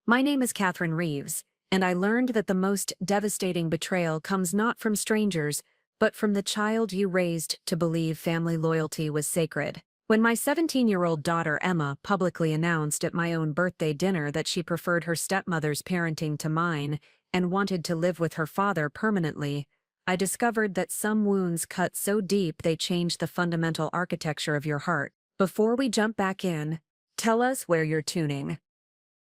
My name is Catherine Reeves, and I learned that the most devastating betrayal comes not from strangers, but from the child you raised to believe family loyalty was sacred. When my 17-year-old daughter Emma publicly announced at my own birthday dinner that she preferred her stepmother's parenting to mine and wanted to live with her father permanently, I discovered that some wounds cut so deep they change the fundamental architecture of your heart. Before we jump back in, tell us where you're tuning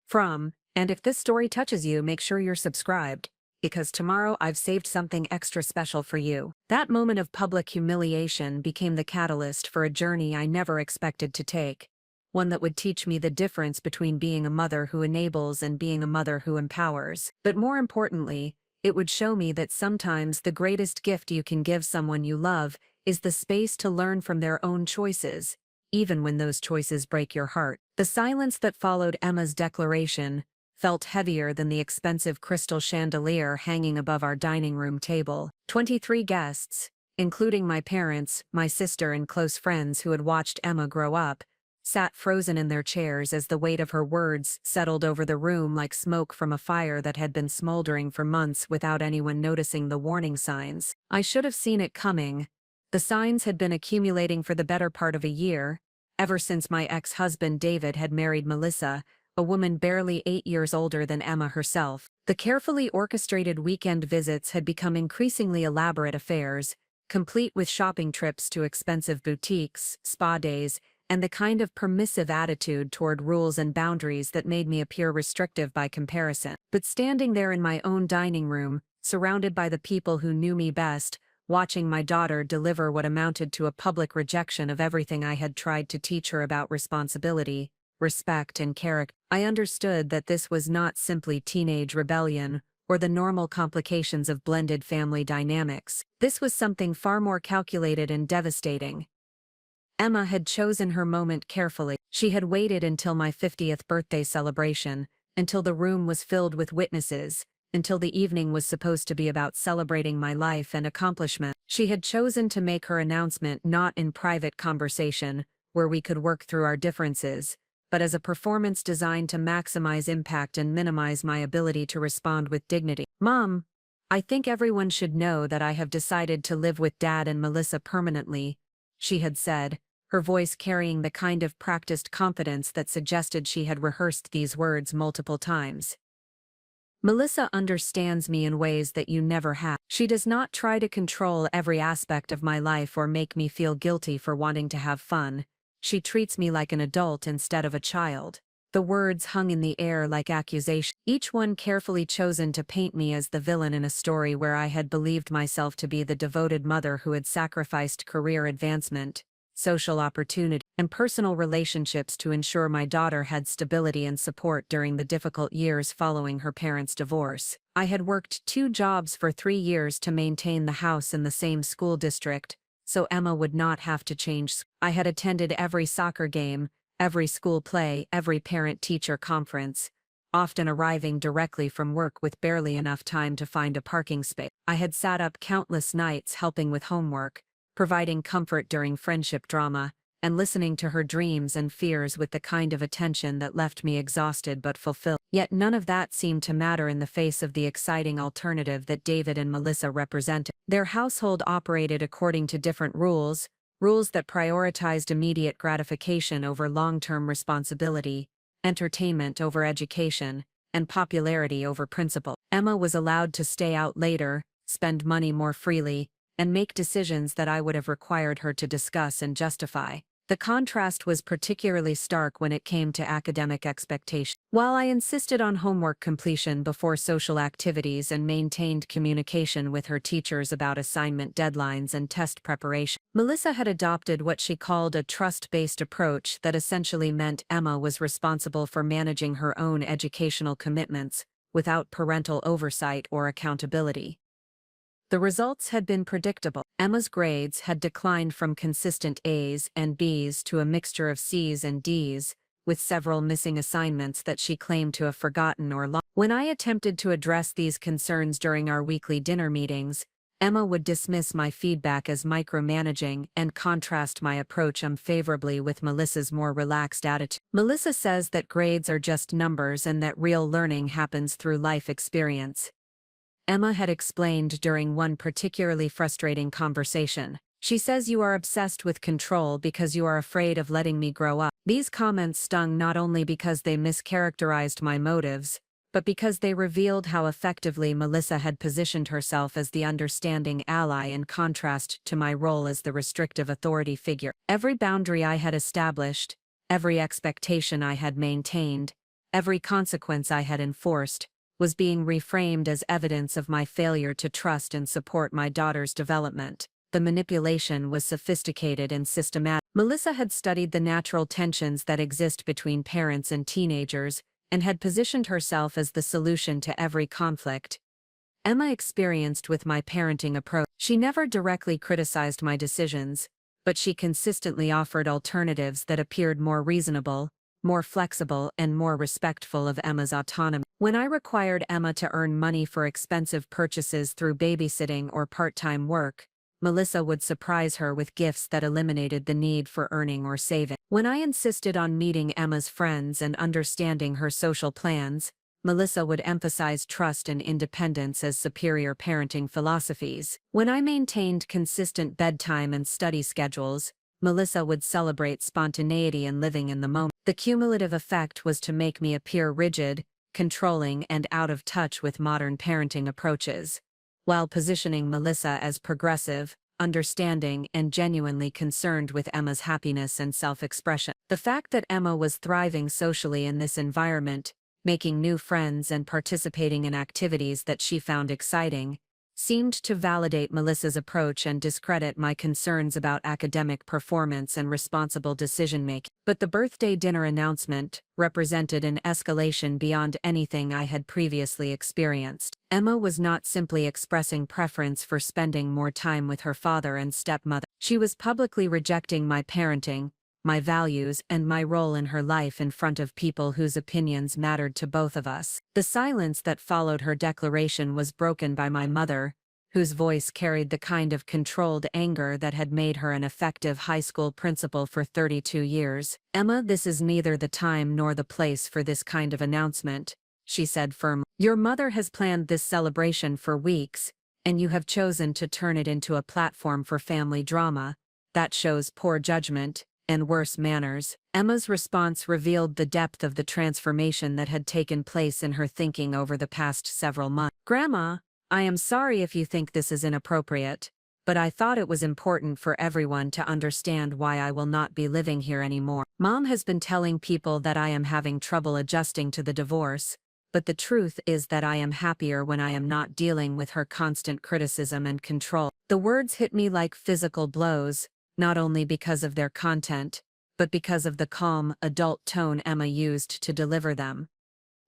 from, and if this story touches you, make sure you're subscribed, because tomorrow I've saved something extra special for you. That moment of public humiliation became the catalyst for a journey I never expected to take, one that would teach me the difference between being a mother who enables and being a mother who empowers. But more importantly, it would show me that sometimes the greatest gift you can give someone you love is the space to learn from their own choices, even when those choices break your heart. The silence that followed Emma's declaration felt heavier than the expensive crystal chandelier hanging above our dining room table. 23 guests, including my parents, my sister, and close friends who had watched Emma grow up, sat frozen in their chairs as the weight of her words settled over the room like smoke from a fire that had been smoldering for months without anyone noticing the warning signs. I should have seen it coming. The signs had been accumulating for the better part of a year, ever since my ex-husband David had married Melissa, a woman barely 8 years older than Emma herself. The carefully orchestrated weekend visits had become increasingly elaborate affairs, complete with shopping trips to expensive boutiques, spa days, and the kind of permissive attitude toward rules and boundaries that made me appear restrictive by comparison. But standing there in my own dining room, surrounded by the people who knew me best, watching my daughter deliver what amounted to a public rejection of everything I had tried to teach her about responsibility, respect, and character, I understood that this was not simply teenage rebellion or the normal complications of blended family dynamics. This was something far more calculated and devastating. Emma had chosen her moment carefully. She had waited until my 50th birthday celebration, until the room was filled with witnesses, until the evening was supposed to be about celebrating my life and accomplishment. She had chosen to make her announcement not in private conversation, where we could work through our differences, but as a performance designed to maximize impact and minimize my ability to respond with dignity. "Mom, I think everyone should know that I have decided to live with Dad and Melissa permanently," she had said, her voice carrying the kind of practiced confidence that suggested she had rehearsed these words multiple times. "Melissa understands me in ways that you never have. She does not try to control every aspect of my life or make me feel guilty for wanting to have fun. She treats me like an adult instead of a child." The words hung in the air like accusation, each one carefully chosen to paint me as the villain in a story where I had believed myself to be the devoted mother who had sacrificed career advancement, social opportunity, and personal relationships to ensure my daughter had stability and support during the difficult years following her parents' divorce. I had worked 2 jobs for 3 years to maintain the house in the same school district, so Emma would not have to change. I had attended every soccer game, every school play, every parent-teacher conference, often arriving directly from work with barely enough time to find a parking space. I had sat up countless nights helping with homework, providing comfort during friendship drama, and listening to her dreams and fears with the kind of attention that left me exhausted but fulfilled. Yet none of that seemed to matter in the face of the exciting alternative that David and Melissa represented. Their household operated according to different rules that prioritized immediate gratification over long-term responsibility, entertainment over education, and popularity over principle. Emma was allowed to stay out later, spend money more freely, and make decisions that I would have required her to discuss and justify. The contrast was particularly stark when it came to academic expectations. While I insisted on homework completion before social activities and maintained communication with her teachers about assignment deadlines and test preparation, Melissa had adopted what she called a trust-based approach that essentially meant Emma was responsible for managing her own educational commitments without parental oversight or accountability. The results had been predictable. Emma's grades had declined from consistent A's and B's to a mixture of C's and D's, with several missing assignments that she claimed to have forgotten or lost. When I attempted to address these concerns during our weekly dinner meetings, Emma would dismiss my feedback as micromanaging and contrast my approach unfavorably with Melissa's more relaxed attitude. Melissa says that grades are just numbers and that real learning happens through life experience. Emma had explained during one particularly frustrating conversation. She says you are obsessed with control because you are afraid of letting me grow up. These comments stung not only because they mischaracterized my motives, but because they revealed how effectively Melissa had positioned herself as the understanding ally in contrast to my role as the restrictive authority figure. Every boundary I had established, every expectation I had maintained, every consequence I had enforced, was being reframed as evidence of my failure to trust and support my daughter's development. The manipulation was sophisticated and systematic. Melissa had studied the natural tensions that exist between parents and teenagers, and had positioned herself as the solution to every conflict Emma experienced with my parenting approach. She never directly criticized my decisions, but she consistently offered alternatives that appeared more reasonable, more flexible, and more respectful of Emma's autonomy. When I required Emma to earn money for expensive purchases through babysitting or part-time work, Melissa would surprise her with gifts that eliminated the need for earning or saving. When I insisted on meeting Emma's friends and understanding her social plans, Melissa would emphasize trust and independence as superior parenting philosophies. When I maintained consistent bedtime and study schedules, Melissa would celebrate spontaneity and living in the moment. The cumulative effect was to make me appear rigid, controlling, and out of touch with modern parenting approaches, while positioning Melissa as progressive, understanding, and genuinely concerned with Emma's happiness and self-expression. The fact that Emma was thriving socially in this environment, making new friends and participating in activities that she found exciting, seemed to validate Melissa's approach and discredit my concerns about academic performance and responsible decision-making. But the birthday dinner announcement represented an escalation beyond anything I had previously experienced. Emma was not simply expressing preference for spending more time with her father and stepmother. She was publicly rejecting my parenting, my values, and my role in her life in front of people whose opinions mattered to both of us. The silence that followed her declaration was broken by my mother, whose voice carried the kind of controlled anger that had made her an effective high school principal for 32 years. "Emma, this is neither the time nor the place for this kind of announcement," she said firmly. "Your mother has planned this celebration for weeks, and you have chosen to turn it into a platform for family drama. That shows poor judgment and worse manners." Emma's response revealed the depth of the transformation that had taken place in her thinking over the past several months. "Grandma, I am sorry if you think this is inappropriate, but I thought it was important for everyone to understand why I will not be living here anymore. Mom has been telling people that I am having trouble adjusting to the divorce, but the truth is that I am happier when I am not dealing with her constant criticism and control." The words hit me like physical blows, not only because of their content, but because of the calm, adult tone Emma used to deliver them.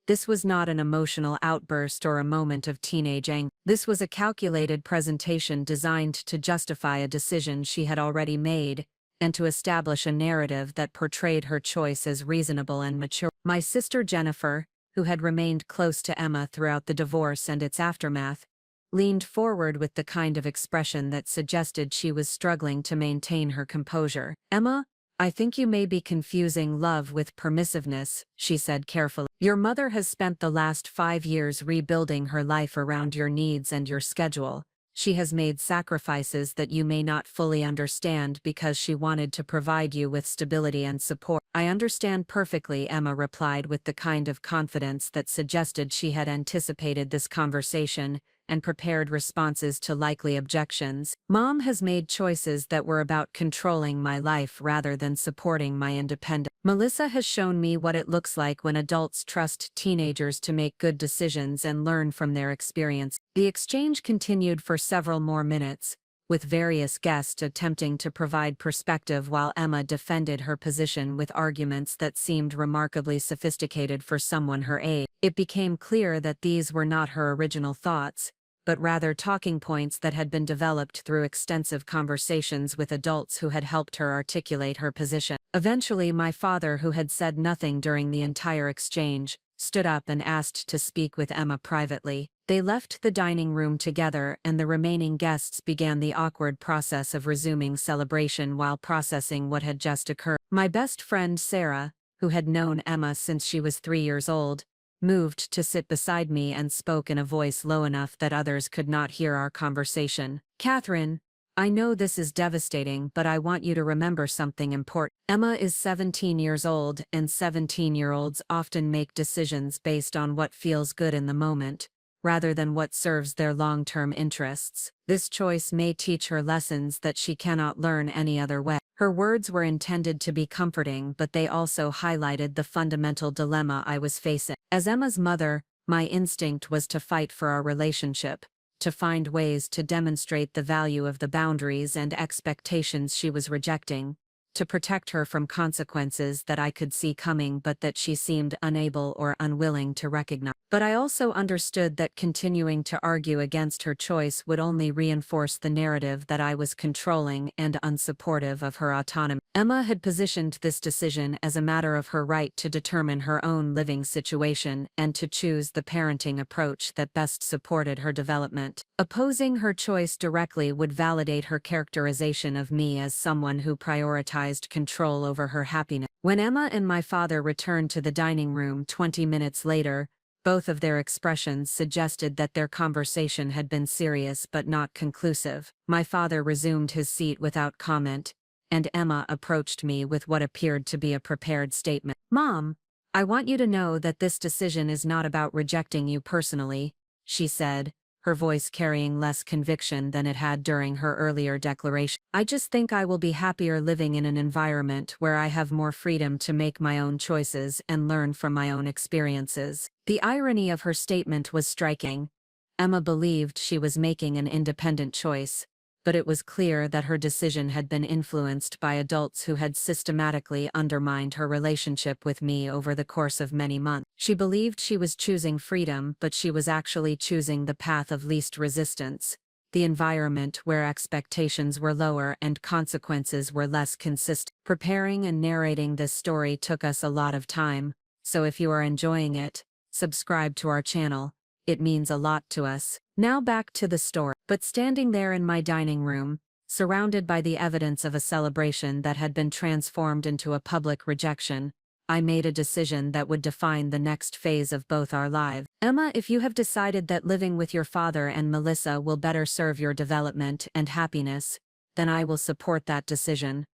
This was not an emotional outburst or a moment of teenage anger. This was a calculated presentation designed to justify a decision she had already made, and to establish a narrative that portrayed her choice as reasonable and mature. My sister Jennifer, who had remained close to Emma throughout the divorce and its aftermath, leaned forward with the kind of expression that suggested she was struggling to maintain her composure. "Emma, I think you may be confusing love with permissiveness," she said carefully. "Your mother has spent the last 5 years rebuilding her life around your needs and your schedule. She has made sacrifices that you may not fully understand because she wanted to provide you with stability and support." "I understand perfectly," Emma replied with the kind of confidence that suggested she had anticipated this conversation and prepared responses to likely objections. "Mom has made choices that were about controlling my life rather than supporting my independence. Melissa has shown me what it looks like when adults trust teenagers to make good decisions and learn from their experience." The exchange continued for several more minutes, with various guests attempting to provide perspective while Emma defended her position with arguments that seemed remarkably sophisticated for someone her age. It became clear that these were not her original thoughts, but rather talking points that had been developed through extensive conversations with adults who had helped her articulate her position. Eventually, my father, who had said nothing during the entire exchange, stood up and asked to speak with Emma privately. They left the dining room together, and the remaining guests began the awkward process of resuming celebration while processing what had just occurred. My best friend Sarah, who had known Emma since she was 3 years old, moved to sit beside me and spoke in a voice low enough that others could not hear our conversation. "Catherine, I know this is devastating, but I want you to remember something important. Emma is 17 years old, and 17-year-olds often make decisions based on what feels good in the moment, rather than what serves their long-term interests. This choice may teach her lessons that she cannot learn any other way." Her words were intended to be comforting, but they also highlighted the fundamental dilemma I was facing. As Emma's mother, my instinct was to fight for our relationship, to find ways to demonstrate the value of the boundaries and expectations she was rejecting, to protect her from consequences that I could see coming but that she seemed unable or unwilling to recognize. But I also understood that continuing to argue against her choice would only reinforce the narrative that I was controlling and unsupportive of her autonomy. Emma had positioned this decision as a matter of her right to determine her own living situation and to choose the parenting approach that best supported her development. Opposing her choice directly would validate her characterization of me as someone who prioritized control over her happiness. When Emma and my father returned to the dining room 20 minutes later, both of their expressions suggested that their conversation had been serious but not conclusive. My father resumed his seat without comment, and Emma approached me with what appeared to be a prepared statement. "Mom, I want you to know that this decision is not about rejecting you personally," she said, her voice carrying less conviction than it had during her earlier declaration. "I just think I will be happier living in an environment where I have more freedom to make my own choices and learn from my own experiences." The irony of her statement was striking. Emma believed she was making an independent choice, but it was clear that her decision had been influenced by adults who had systematically undermined her relationship with me over the course of many months. She believed she was choosing freedom, but she was actually choosing the path of least resistance, the environment where expectations were lower and consequences were less consistent. Preparing and narrating this story took us a lot of time, so if you are enjoying it, subscribe to our channel. It means a lot to us. Now back to the story. But standing there in my dining room, surrounded by the evidence of a celebration that had been transformed into a public rejection, I made a decision that would define the next phase of both our lives. "Emma, if you have decided that living with your father and Melissa will better serve your development and happiness, then I will support that decision,"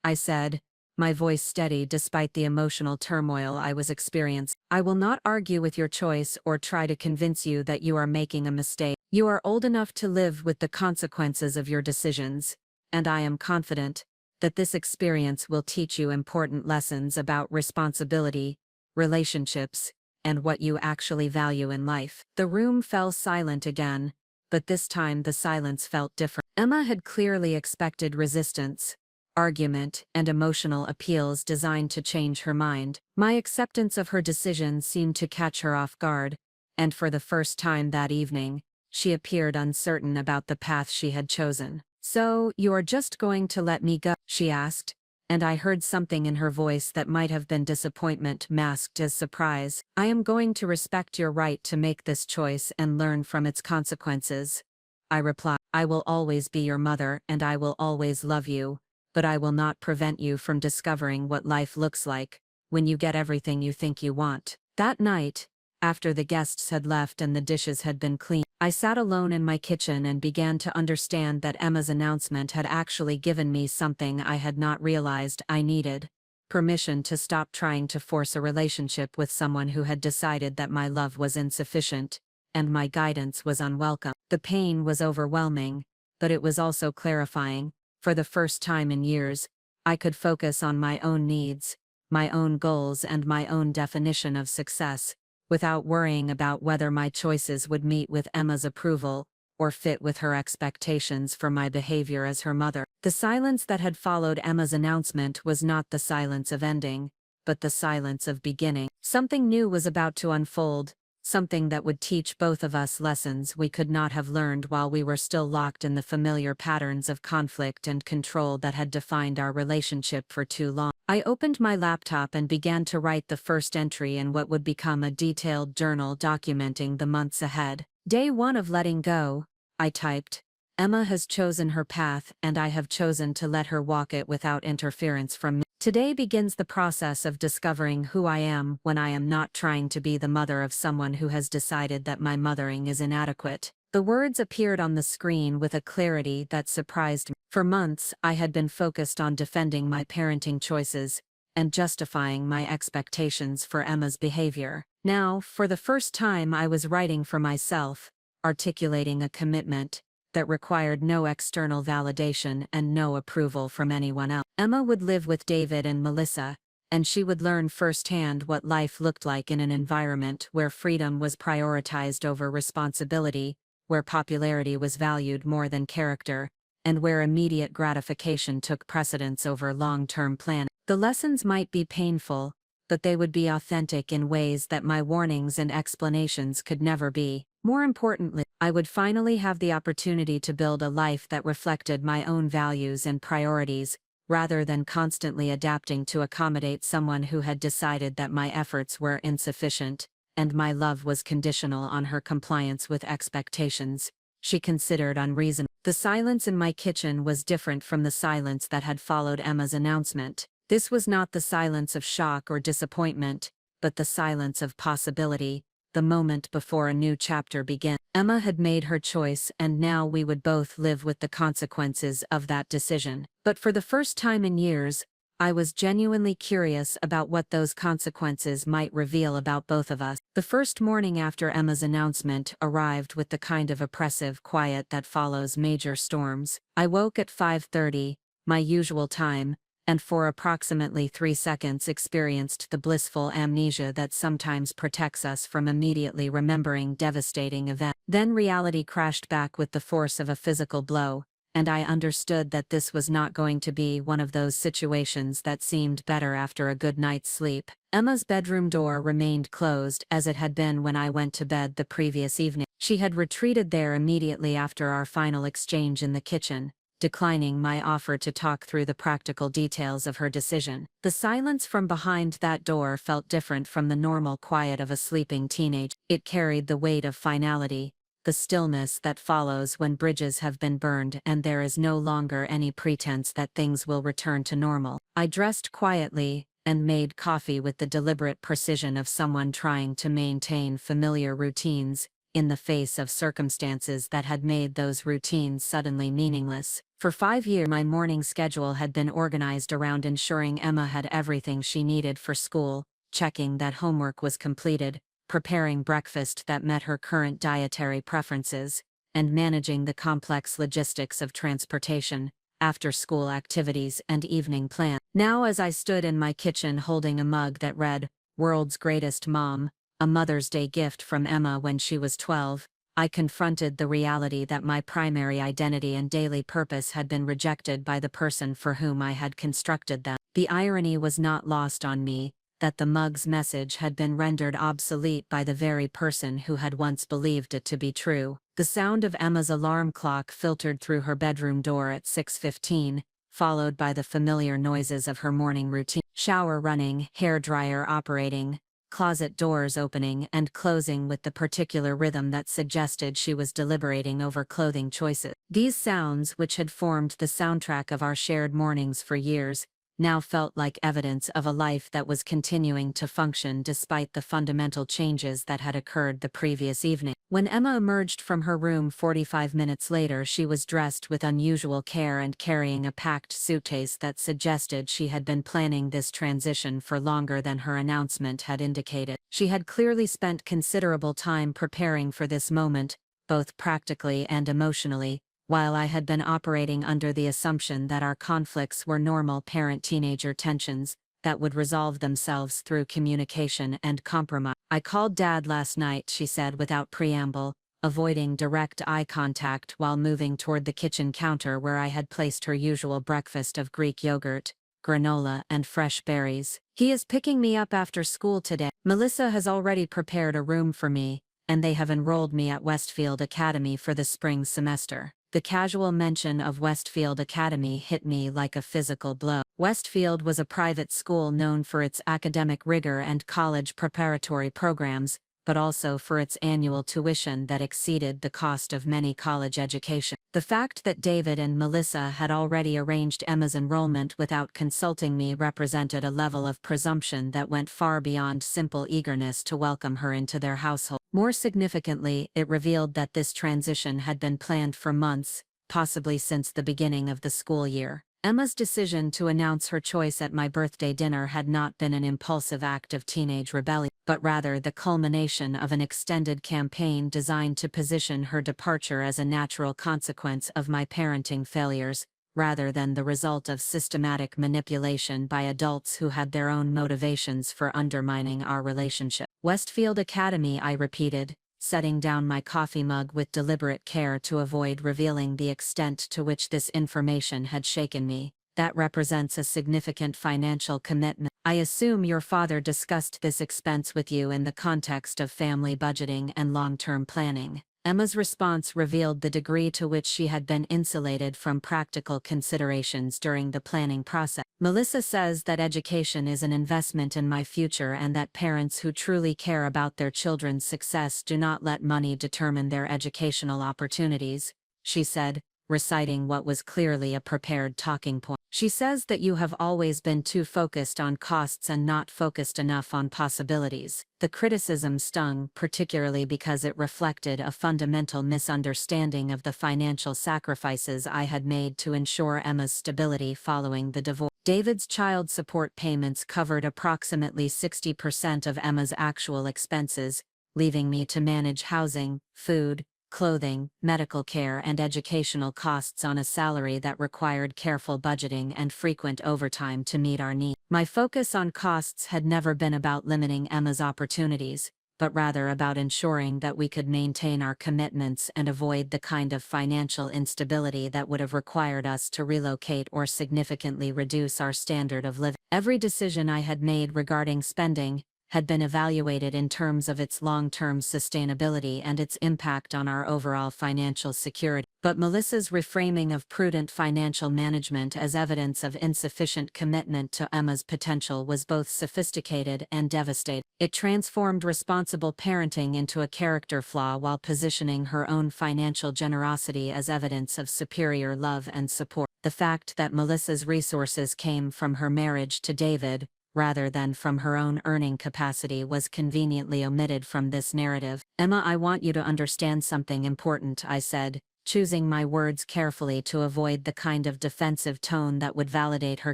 I said, my voice steady despite the emotional turmoil I was experiencing. "I will not argue with your choice or try to convince you that you are making a mistake. You are old enough to live with the consequences of your decisions, and I am confident that this experience will teach you important lessons about responsibility, relationships, and what you actually value in life." The room fell silent again, but this time the silence felt different. Emma had clearly expected resistance, argument, and emotional appeals designed to change her mind. My acceptance of her decision seemed to catch her off guard, and for the first time that evening, she appeared uncertain about the path she had chosen. "So, you are just going to let me go?" she asked, and I heard something in her voice that might have been disappointment masked as surprise. "I am going to respect your right to make this choice and learn from its consequences," I replied. "I will always be your mother and I will always love you, but I will not prevent you from discovering what life looks like when you get everything you think you want." That night, after the guests had left and the dishes had been cleaned, I sat alone in my kitchen and began to understand that Emma's announcement had actually given me something I had not realized I needed: permission to stop trying to force a relationship with someone who had decided that my love was insufficient, and my guidance was unwelcome. The pain was overwhelming, but it was also clarifying. For the first time in years, I could focus on my own needs, my own goals, and my own definition of success, without worrying about whether my choices would meet with Emma's approval or fit with her expectations for my behavior as her mother. The silence that had followed Emma's announcement was not the silence of ending, but the silence of beginning. Something new was about to unfold, something that would teach both of us lessons we could not have learned while we were still locked in the familiar patterns of conflict and control that had defined our relationship for too long. I opened my laptop and began to write the first entry in what would become a detailed journal documenting the months ahead. Day 1 of letting go, I typed. Emma has chosen her path and I have chosen to let her walk it without interference from me. Today begins the process of discovering who I am when I am not trying to be the mother of someone who has decided that my mothering is inadequate. The words appeared on the screen with a clarity that surprised me. For months, I had been focused on defending my parenting choices and justifying my expectations for Emma's behavior. Now, for the first time, I was writing for myself, articulating a commitment that required no external validation and no approval from anyone else. Emma would live with David and Melissa, and she would learn firsthand what life looked like in an environment where freedom was prioritized over responsibility, where popularity was valued more than character, and where immediate gratification took precedence over long-term planning. The lessons might be painful, but they would be authentic in ways that my warnings and explanations could never be. More importantly, I would finally have the opportunity to build a life that reflected my own values and priorities, rather than constantly adapting to accommodate someone who had decided that my efforts were insufficient, and my love was conditional on her compliance with expectations she considered unreasonable. The silence in my kitchen was different from the silence that had followed Emma's announcement. This was not the silence of shock or disappointment, but the silence of possibility, the moment before a new chapter began. Emma had made her choice and now we would both live with the consequences of that decision. But for the first time in years, I was genuinely curious about what those consequences might reveal about both of us. The first morning after Emma's announcement arrived with the kind of oppressive quiet that follows major storms. I woke at 5:30, my usual time, and for approximately 3 seconds experienced the blissful amnesia that sometimes protects us from immediately remembering devastating events. Then reality crashed back with the force of a physical blow, and I understood that this was not going to be one of those situations that seemed better after a good night's sleep. Emma's bedroom door remained closed as it had been when I went to bed the previous evening. She had retreated there immediately after our final exchange in the kitchen, declining my offer to talk through the practical details of her decision. The silence from behind that door felt different from the normal quiet of a sleeping teenager. It carried the weight of finality, the stillness that follows when bridges have been burned and there is no longer any pretense that things will return to normal. I dressed quietly and made coffee with the deliberate precision of someone trying to maintain familiar routines in the face of circumstances that had made those routines suddenly meaningless. For 5 years, my morning schedule had been organized around ensuring Emma had everything she needed for school, checking that homework was completed, preparing breakfast that met her current dietary preferences, and managing the complex logistics of transportation, after-school activities and evening plans. Now as I stood in my kitchen holding a mug that read, "World's Greatest Mom, a Mother's Day gift from Emma when she was 12, I confronted the reality that my primary identity and daily purpose had been rejected by the person for whom I had constructed them. The irony was not lost on me, that the mug's message had been rendered obsolete by the very person who had once believed it to be true. The sound of Emma's alarm clock filtered through her bedroom door at 6:15, followed by the familiar noises of her morning routine. Shower running, hairdryer operating, closet doors opening and closing with the particular rhythm that suggested she was deliberating over clothing choices. These sounds, which had formed the soundtrack of our shared mornings for years, now felt like evidence of a life that was continuing to function despite the fundamental changes that had occurred the previous evening. When Emma emerged from her room 45 minutes later, she was dressed with unusual care and carrying a packed suitcase that suggested she had been planning this transition for longer than her announcement had indicated. She had clearly spent considerable time preparing for this moment, both practically and emotionally, while I had been operating under the assumption that our conflicts were normal parent-teenager tensions that would resolve themselves through communication and compromise. "I called Dad last night," she said without preamble, avoiding direct eye contact while moving toward the kitchen counter where I had placed her usual breakfast of Greek yogurt, granola, and fresh berries. "He is picking me up after school today. Melissa has already prepared a room for me, and they have enrolled me at Westfield Academy for the spring semester." The casual mention of Westfield Academy hit me like a physical blow. Westfield was a private school known for its academic rigor and college preparatory programs, but also for its annual tuition that exceeded the cost of many college education. The fact that David and Melissa had already arranged Emma's enrollment without consulting me represented a level of presumption that went far beyond simple eagerness to welcome her into their household. More significantly, it revealed that this transition had been planned for months, possibly since the beginning of the school year. Emma's decision to announce her choice at my birthday dinner had not been an impulsive act of teenage rebellion, but rather the culmination of an extended campaign designed to position her departure as a natural consequence of my parenting failures, rather than the result of systematic manipulation by adults who had their own motivations for undermining our relationship. Westfield Academy, I repeated, setting down my coffee mug with deliberate care to avoid revealing the extent to which this information had shaken me. That represents a significant financial commitment. I assume your father discussed this expense with you in the context of family budgeting and long-term planning. Emma's response revealed the degree to which she had been insulated from practical considerations during the planning process. Melissa says that education is an investment in my future and that parents who truly care about their children's success do not let money determine their educational opportunities, she said, reciting what was clearly a prepared talking point. She says that you have always been too focused on costs and not focused enough on possibilities. The criticism stung, particularly because it reflected a fundamental misunderstanding of the financial sacrifices I had made to ensure Emma's stability following the divorce. David's child support payments covered approximately 60% of Emma's actual expenses, leaving me to manage housing, food, clothing, medical care and educational costs on a salary that required careful budgeting and frequent overtime to meet our needs. My focus on costs had never been about limiting Emma's opportunities, but rather about ensuring that we could maintain our commitments and avoid the kind of financial instability that would have required us to relocate or significantly reduce our standard of living. Every decision I had made regarding spending had been evaluated in terms of its long-term sustainability and its impact on our overall financial security. But Melissa's reframing of prudent financial management as evidence of insufficient commitment to Emma's potential was both sophisticated and devastating. It transformed responsible parenting into a character flaw while positioning her own financial generosity as evidence of superior love and support. The fact that Melissa's resources came from her marriage to David, rather than from her own earning capacity, was conveniently omitted from this narrative. Emma, I want you to understand something important, I said, choosing my words carefully to avoid the kind of defensive tone that would validate her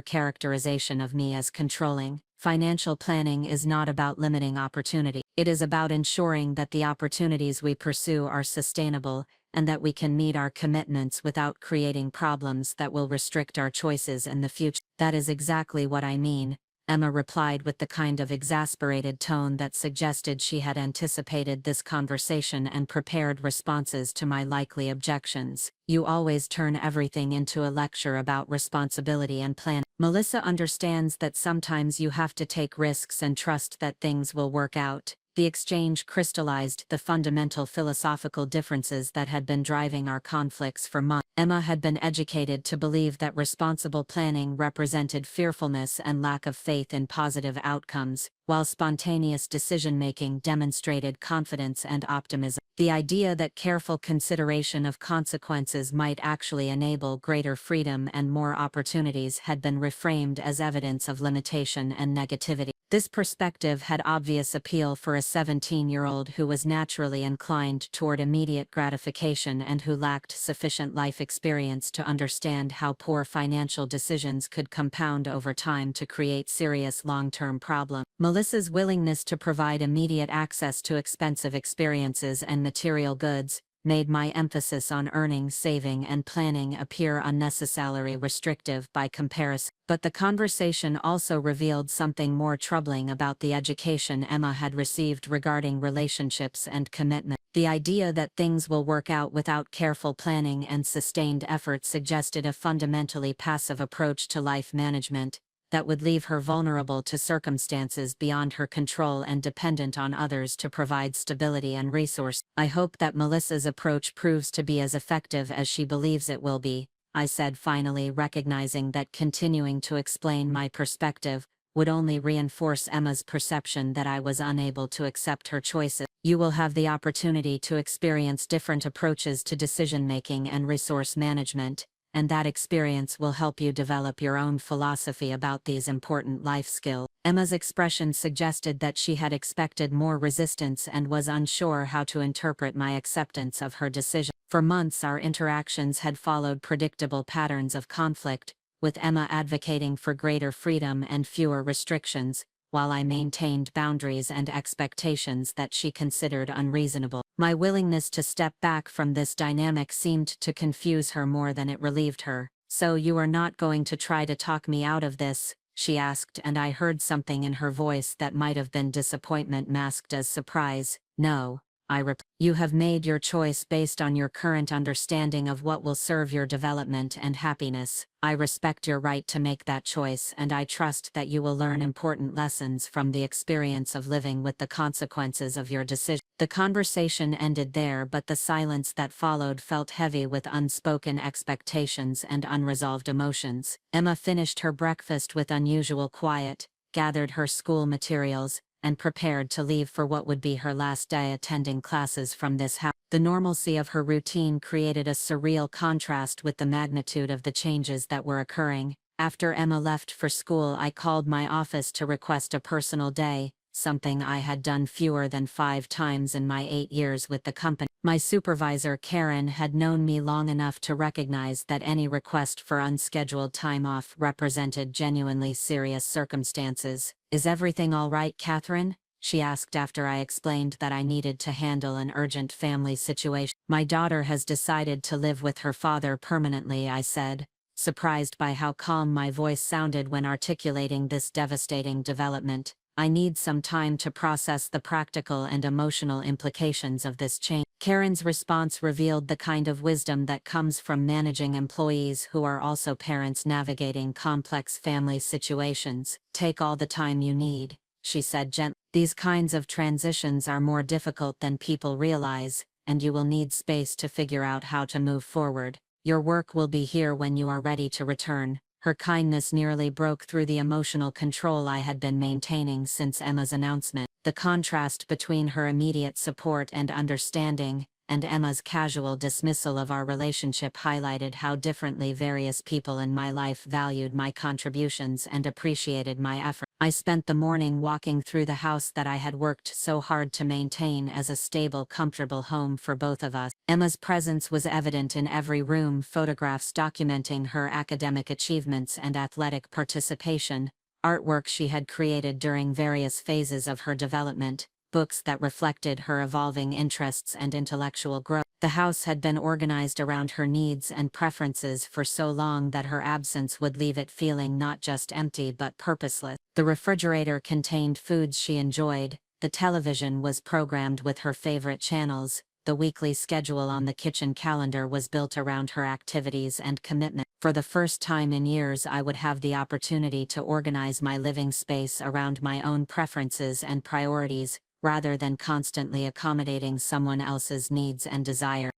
characterization of me as controlling. Financial planning is not about limiting opportunity. It is about ensuring that the opportunities we pursue are sustainable, and that we can meet our commitments without creating problems that will restrict our choices in the future. That is exactly what I mean, Emma replied with the kind of exasperated tone that suggested she had anticipated this conversation and prepared responses to my likely objections. You always turn everything into a lecture about responsibility and planning. Melissa understands that sometimes you have to take risks and trust that things will work out. The exchange crystallized the fundamental philosophical differences that had been driving our conflicts for months. Emma had been educated to believe that responsible planning represented fearfulness and lack of faith in positive outcomes, while spontaneous decision-making demonstrated confidence and optimism. The idea that careful consideration of consequences might actually enable greater freedom and more opportunities had been reframed as evidence of limitation and negativity. This perspective had obvious appeal for a 17-year-old who was naturally inclined toward immediate gratification and who lacked sufficient life experience to understand how poor financial decisions could compound over time to create serious long-term problems. Melissa's willingness to provide immediate access to expensive experiences and material goods made my emphasis on earning, saving, and planning appear unnecessarily restrictive by comparison. But the conversation also revealed something more troubling about the education Emma had received regarding relationships and commitment. The idea that things will work out without careful planning and sustained effort suggested a fundamentally passive approach to life management that would leave her vulnerable to circumstances beyond her control and dependent on others to provide stability and resource. I hope that Melissa's approach proves to be as effective as she believes it will be, I said, finally recognizing that continuing to explain my perspective would only reinforce Emma's perception that I was unable to accept her choices. You will have the opportunity to experience different approaches to decision-making and resource management, and that experience will help you develop your own philosophy about these important life skills. Emma's expression suggested that she had expected more resistance and was unsure how to interpret my acceptance of her decision. For months our interactions had followed predictable patterns of conflict, with Emma advocating for greater freedom and fewer restrictions, while I maintained boundaries and expectations that she considered unreasonable. My willingness to step back from this dynamic seemed to confuse her more than it relieved her. "So you are not going to try to talk me out of this?" she asked, and I heard something in her voice that might have been disappointment masked as surprise. "No," I replied. "You have made your choice based on your current understanding of what will serve your development and happiness. I respect your right to make that choice, and I trust that you will learn important lessons from the experience of living with the consequences of your decision." The conversation ended there, but the silence that followed felt heavy with unspoken expectations and unresolved emotions. Emma finished her breakfast with unusual quiet, gathered her school materials, and prepared to leave for what would be her last day attending classes from this house. The normalcy of her routine created a surreal contrast with the magnitude of the changes that were occurring. After Emma left for school, I called my office to request a personal day, something I had done fewer than 5 times in my 8 years with the company. My supervisor, Karen, had known me long enough to recognize that any request for unscheduled time off represented genuinely serious circumstances. "Is everything all right, Catherine?" she asked after I explained that I needed to handle an urgent family situation. "My daughter has decided to live with her father permanently," I said, surprised by how calm my voice sounded when articulating this devastating development. "I need some time to process the practical and emotional implications of this change." Karen's response revealed the kind of wisdom that comes from managing employees who are also parents navigating complex family situations. "Take all the time you need," she said gently. "These kinds of transitions are more difficult than people realize, and you will need space to figure out how to move forward. Your work will be here when you are ready to return." Her kindness nearly broke through the emotional control I had been maintaining since Emma's announcement. The contrast between her immediate support and understanding, and Emma's casual dismissal of our relationship highlighted how differently various people in my life valued my contributions and appreciated my effort. I spent the morning walking through the house that I had worked so hard to maintain as a stable, comfortable home for both of us. Emma's presence was evident in every room, photographs documenting her academic achievements and athletic participation, artwork she had created during various phases of her development, books that reflected her evolving interests and intellectual growth. The house had been organized around her needs and preferences for so long that her absence would leave it feeling not just empty but purposeless. The refrigerator contained foods she enjoyed, the television was programmed with her favorite channels, the weekly schedule on the kitchen calendar was built around her activities and commitment. For the first time in years, I would have the opportunity to organize my living space around my own preferences and priorities, rather than constantly accommodating someone else's needs and desires.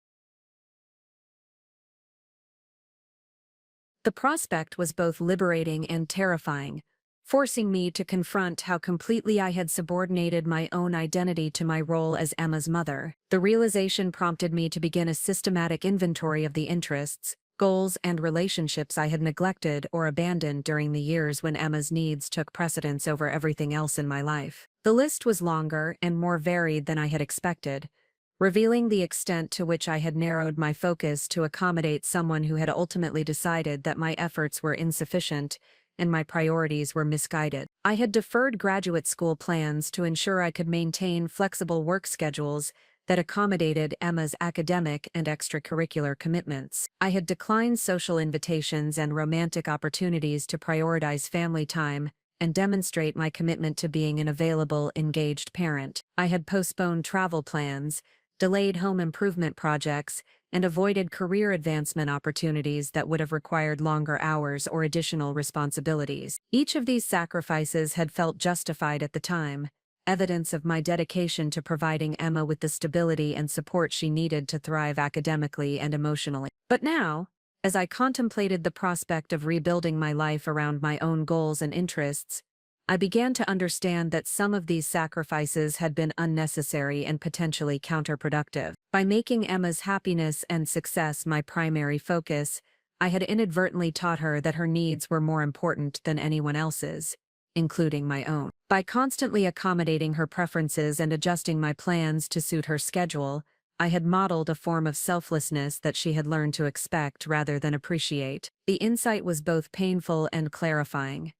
The prospect was both liberating and terrifying, forcing me to confront how completely I had subordinated my own identity to my role as Emma's mother. The realization prompted me to begin a systematic inventory of the interests, goals, and relationships I had neglected or abandoned during the years when Emma's needs took precedence over everything else in my life. The list was longer and more varied than I had expected, revealing the extent to which I had narrowed my focus to accommodate someone who had ultimately decided that my efforts were insufficient and my priorities were misguided. I had deferred graduate school plans to ensure I could maintain flexible work schedules that accommodated Emma's academic and extracurricular commitments. I had declined social invitations and romantic opportunities to prioritize family time and demonstrate my commitment to being an available, engaged parent. I had postponed travel plans, delayed home improvement projects, and avoided career advancement opportunities that would have required longer hours or additional responsibilities. Each of these sacrifices had felt justified at the time, evidence of my dedication to providing Emma with the stability and support she needed to thrive academically and emotionally. But now, as I contemplated the prospect of rebuilding my life around my own goals and interests, I began to understand that some of these sacrifices had been unnecessary and potentially counterproductive. By making Emma's happiness and success my primary focus, I had inadvertently taught her that her needs were more important than anyone else's, including my own. By constantly accommodating her preferences and adjusting my plans to suit her schedule, I had modeled a form of selflessness that she had learned to expect rather than appreciate. The insight was both painful and clarifying.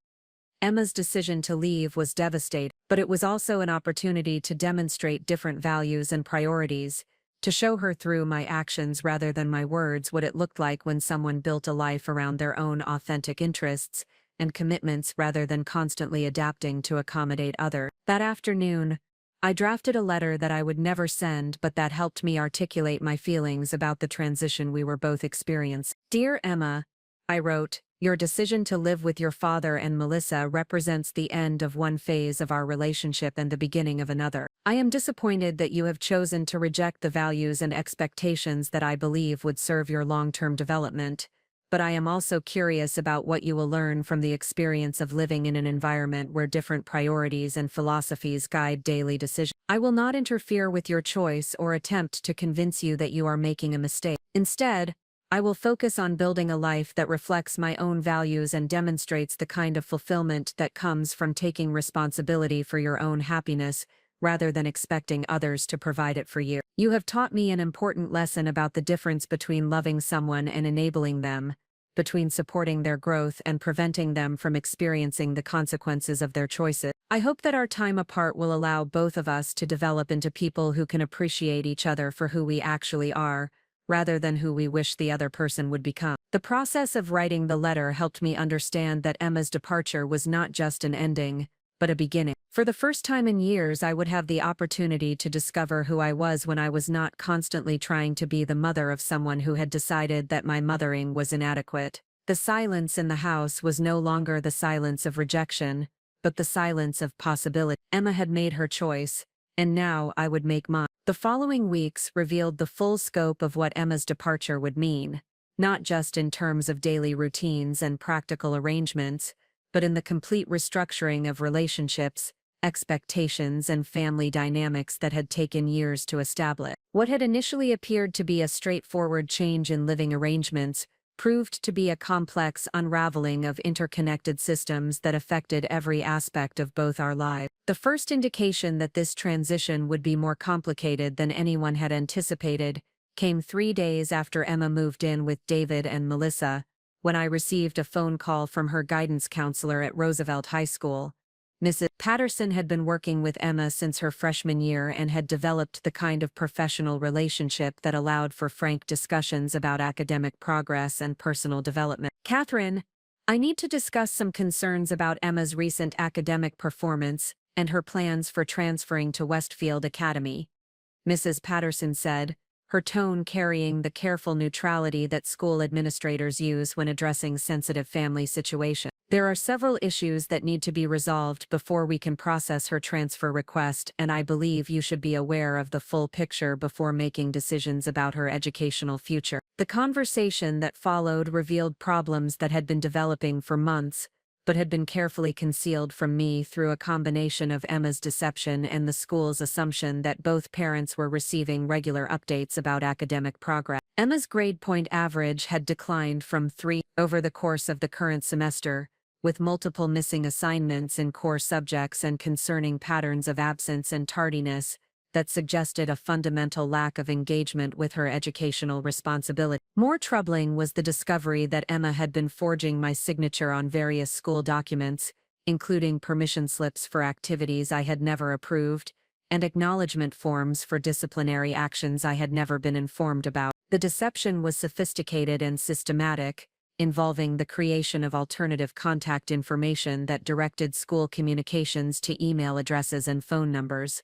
Emma's decision to leave was devastating, but it was also an opportunity to demonstrate different values and priorities, to show her through my actions rather than my words what it looked like when someone built a life around their own authentic interests and commitments rather than constantly adapting to accommodate others. That afternoon, I drafted a letter that I would never send but that helped me articulate my feelings about the transition we were both experiencing. Dear Emma, I wrote, your decision to live with your father and Melissa represents the end of one phase of our relationship and the beginning of another. I am disappointed that you have chosen to reject the values and expectations that I believe would serve your long-term development, but I am also curious about what you will learn from the experience of living in an environment where different priorities and philosophies guide daily decisions. I will not interfere with your choice or attempt to convince you that you are making a mistake. Instead, I will focus on building a life that reflects my own values and demonstrates the kind of fulfillment that comes from taking responsibility for your own happiness, rather than expecting others to provide it for you. You have taught me an important lesson about the difference between loving someone and enabling them, between supporting their growth and preventing them from experiencing the consequences of their choices. I hope that our time apart will allow both of us to develop into people who can appreciate each other for who we actually are, rather than who we wish the other person would become. The process of writing the letter helped me understand that Emma's departure was not just an ending, but a beginning. For the first time in years, I would have the opportunity to discover who I was when I was not constantly trying to be the mother of someone who had decided that my mothering was inadequate. The silence in the house was no longer the silence of rejection, but the silence of possibility. Emma had made her choice, and now I would make mine. The following weeks revealed the full scope of what Emma's departure would mean, not just in terms of daily routines and practical arrangements, but in the complete restructuring of relationships, expectations, and family dynamics that had taken years to establish. What had initially appeared to be a straightforward change in living arrangements proved to be a complex unraveling of interconnected systems that affected every aspect of both our lives. The first indication that this transition would be more complicated than anyone had anticipated came 3 days after Emma moved in with David and Melissa, when I received a phone call from her guidance counselor at Roosevelt High School. Mrs. Patterson had been working with Emma since her freshman year and had developed the kind of professional relationship that allowed for frank discussions about academic progress and personal development. Catherine, I need to discuss some concerns about Emma's recent academic performance and her plans for transferring to Westfield Academy, Mrs. Patterson said, her tone carrying the careful neutrality that school administrators use when addressing sensitive family situations. There are several issues that need to be resolved before we can process her transfer request, and I believe you should be aware of the full picture before making decisions about her educational future. The conversation that followed revealed problems that had been developing for months, but had been carefully concealed from me through a combination of Emma's deception and the school's assumption that both parents were receiving regular updates about academic progress. Emma's grade point average had declined from 3 over the course of the current semester, with multiple missing assignments in core subjects and concerning patterns of absence and tardiness that suggested a fundamental lack of engagement with her educational responsibility. More troubling was the discovery that Emma had been forging my signature on various school documents, including permission slips for activities I had never approved, and acknowledgement forms for disciplinary actions I had never been informed about. The deception was sophisticated and systematic, involving the creation of alternative contact information that directed school communications to email addresses and phone numbers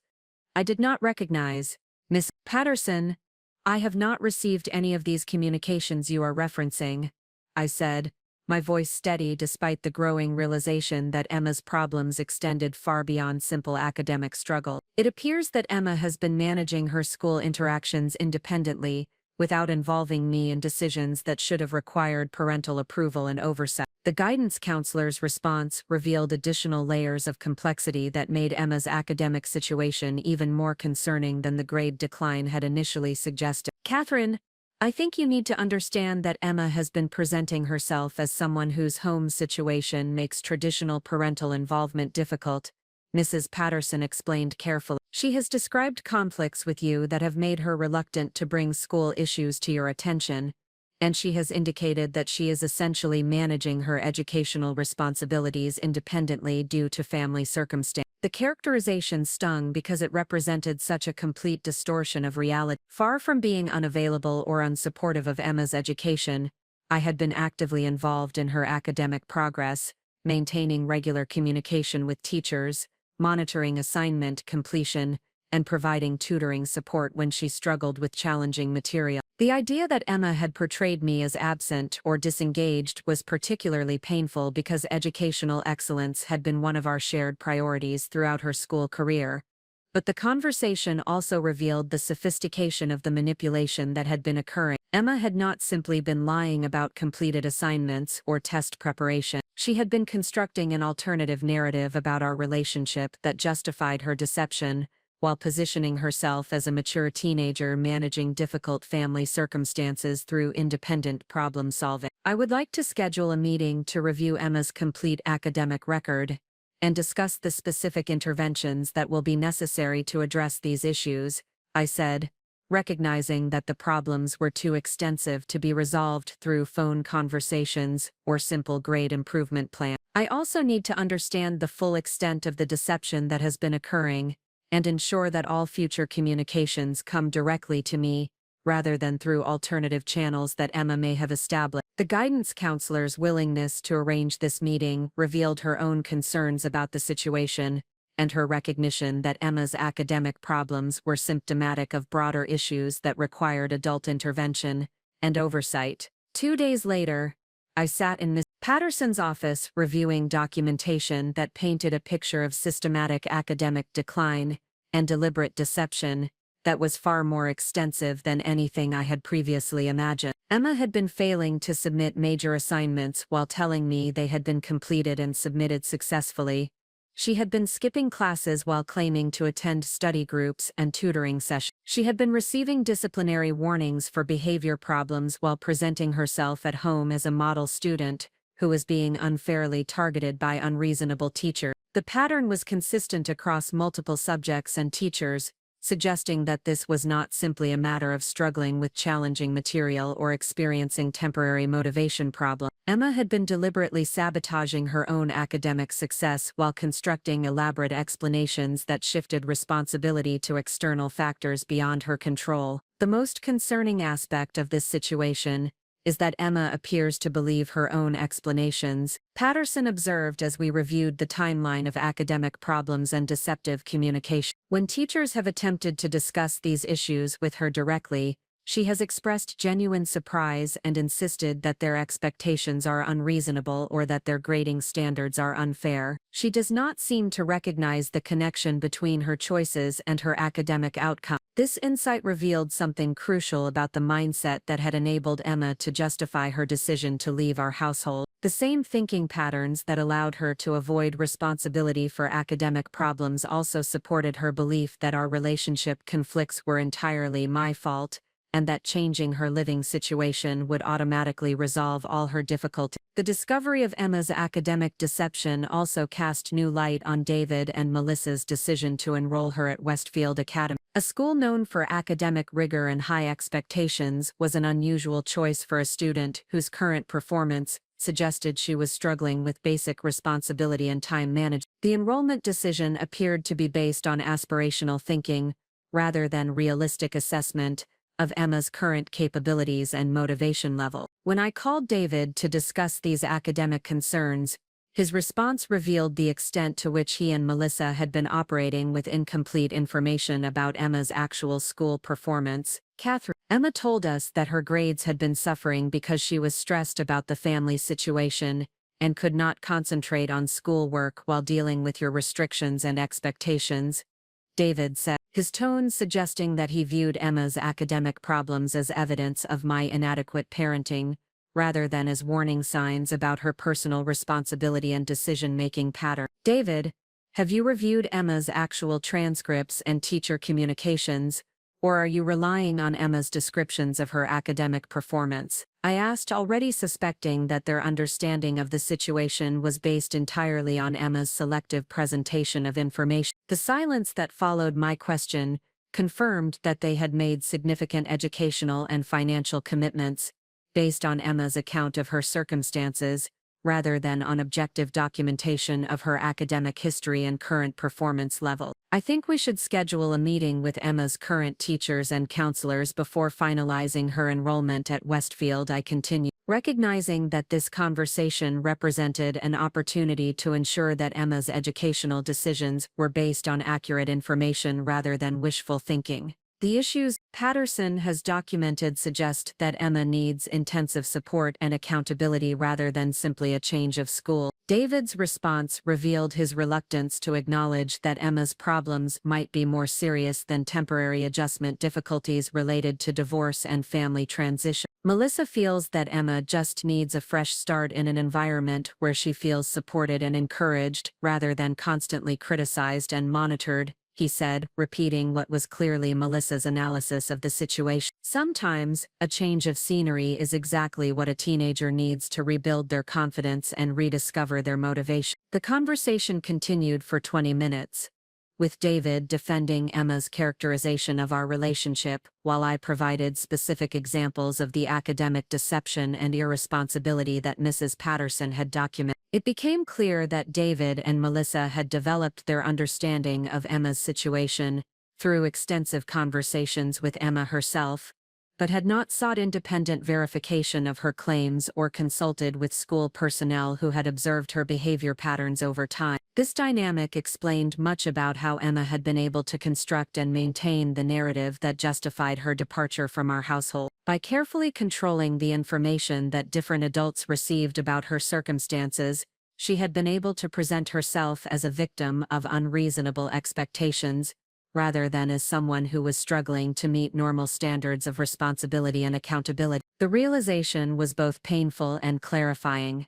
I did not recognize. Miss Patterson, I have not received any of these communications you are referencing, I said, my voice steady despite the growing realization that Emma's problems extended far beyond simple academic struggle. It appears that Emma has been managing her school interactions independently, without involving me in decisions that should have required parental approval and oversight. The guidance counselor's response revealed additional layers of complexity that made Emma's academic situation even more concerning than the grade decline had initially suggested. "Catherine, I think you need to understand that Emma has been presenting herself as someone whose home situation makes traditional parental involvement difficult," Mrs. Patterson explained carefully. "She has described conflicts with you that have made her reluctant to bring school issues to your attention, and she has indicated that she is essentially managing her educational responsibilities independently due to family circumstance." The characterization stung because it represented such a complete distortion of reality. Far from being unavailable or unsupportive of Emma's education, I had been actively involved in her academic progress, maintaining regular communication with teachers, monitoring assignment completion, and providing tutoring support when she struggled with challenging material. The idea that Emma had portrayed me as absent or disengaged was particularly painful because educational excellence had been one of our shared priorities throughout her school career. But the conversation also revealed the sophistication of the manipulation that had been occurring. Emma had not simply been lying about completed assignments or test preparation. She had been constructing an alternative narrative about our relationship that justified her deception, while positioning herself as a mature teenager managing difficult family circumstances through independent problem-solving. "I would like to schedule a meeting to review Emma's complete academic record and discuss the specific interventions that will be necessary to address these issues," I said, recognizing that the problems were too extensive to be resolved through phone conversations or simple grade improvement plans. "I also need to understand the full extent of the deception that has been occurring, and ensure that all future communications come directly to me, rather than through alternative channels that Emma may have established." The guidance counselor's willingness to arrange this meeting revealed her own concerns about the situation, and her recognition that Emma's academic problems were symptomatic of broader issues that required adult intervention and oversight. 2 days later, I sat in Ms. Patterson's office reviewing documentation that painted a picture of systematic academic decline and deliberate deception that was far more extensive than anything I had previously imagined. Emma had been failing to submit major assignments while telling me they had been completed and submitted successfully. She had been skipping classes while claiming to attend study groups and tutoring sessions. She had been receiving disciplinary warnings for behavior problems while presenting herself at home as a model student who was being unfairly targeted by unreasonable teachers. The pattern was consistent across multiple subjects and teachers, suggesting that this was not simply a matter of struggling with challenging material or experiencing temporary motivation problems. Emma had been deliberately sabotaging her own academic success while constructing elaborate explanations that shifted responsibility to external factors beyond her control. The most concerning aspect of this situation is that Emma appears to believe her own explanations, Patterson observed as we reviewed the timeline of academic problems and deceptive communication. When teachers have attempted to discuss these issues with her directly, she has expressed genuine surprise and insisted that their expectations are unreasonable or that their grading standards are unfair. She does not seem to recognize the connection between her choices and her academic outcome. This insight revealed something crucial about the mindset that had enabled Emma to justify her decision to leave our household. The same thinking patterns that allowed her to avoid responsibility for academic problems also supported her belief that our relationship conflicts were entirely my fault, and that changing her living situation would automatically resolve all her difficulties. The discovery of Emma's academic deception also cast new light on David and Melissa's decision to enroll her at Westfield Academy. A school known for academic rigor and high expectations was an unusual choice for a student whose current performance suggested she was struggling with basic responsibility and time management. The enrollment decision appeared to be based on aspirational thinking, rather than realistic assessment of Emma's current capabilities and motivation level. When I called David to discuss these academic concerns, his response revealed the extent to which he and Melissa had been operating with incomplete information about Emma's actual school performance. Emma told us that her grades had been suffering because she was stressed about the family situation and could not concentrate on schoolwork while dealing with your restrictions and expectations. David said, his tone suggesting that he viewed Emma's academic problems as evidence of my inadequate parenting, rather than as warning signs about her personal responsibility and decision-making pattern. David, have you reviewed Emma's actual transcripts and teacher communications, or are you relying on Emma's descriptions of her academic performance? I asked, already suspecting that their understanding of the situation was based entirely on Emma's selective presentation of information. The silence that followed my question confirmed that they had made significant educational and financial commitments based on Emma's account of her circumstances, rather than on objective documentation of her academic history and current performance level. I think we should schedule a meeting with Emma's current teachers and counselors before finalizing her enrollment at Westfield, I continued, recognizing that this conversation represented an opportunity to ensure that Emma's educational decisions were based on accurate information rather than wishful thinking. The issues Patterson has documented suggest that Emma needs intensive support and accountability rather than simply a change of school. David's response revealed his reluctance to acknowledge that Emma's problems might be more serious than temporary adjustment difficulties related to divorce and family transition. Melissa feels that Emma just needs a fresh start in an environment where she feels supported and encouraged, rather than constantly criticized and monitored, he said, repeating what was clearly Melissa's analysis of the situation. Sometimes, a change of scenery is exactly what a teenager needs to rebuild their confidence and rediscover their motivation. The conversation continued for 20 minutes, with David defending Emma's characterization of our relationship, while I provided specific examples of the academic deception and irresponsibility that Mrs. Patterson had documented. It became clear that David and Melissa had developed their understanding of Emma's situation through extensive conversations with Emma herself, but had not sought independent verification of her claims or consulted with school personnel who had observed her behavior patterns over time. This dynamic explained much about how Emma had been able to construct and maintain the narrative that justified her departure from our household. By carefully controlling the information that different adults received about her circumstances, she had been able to present herself as a victim of unreasonable expectations, rather than as someone who was struggling to meet normal standards of responsibility and accountability. The realization was both painful and clarifying.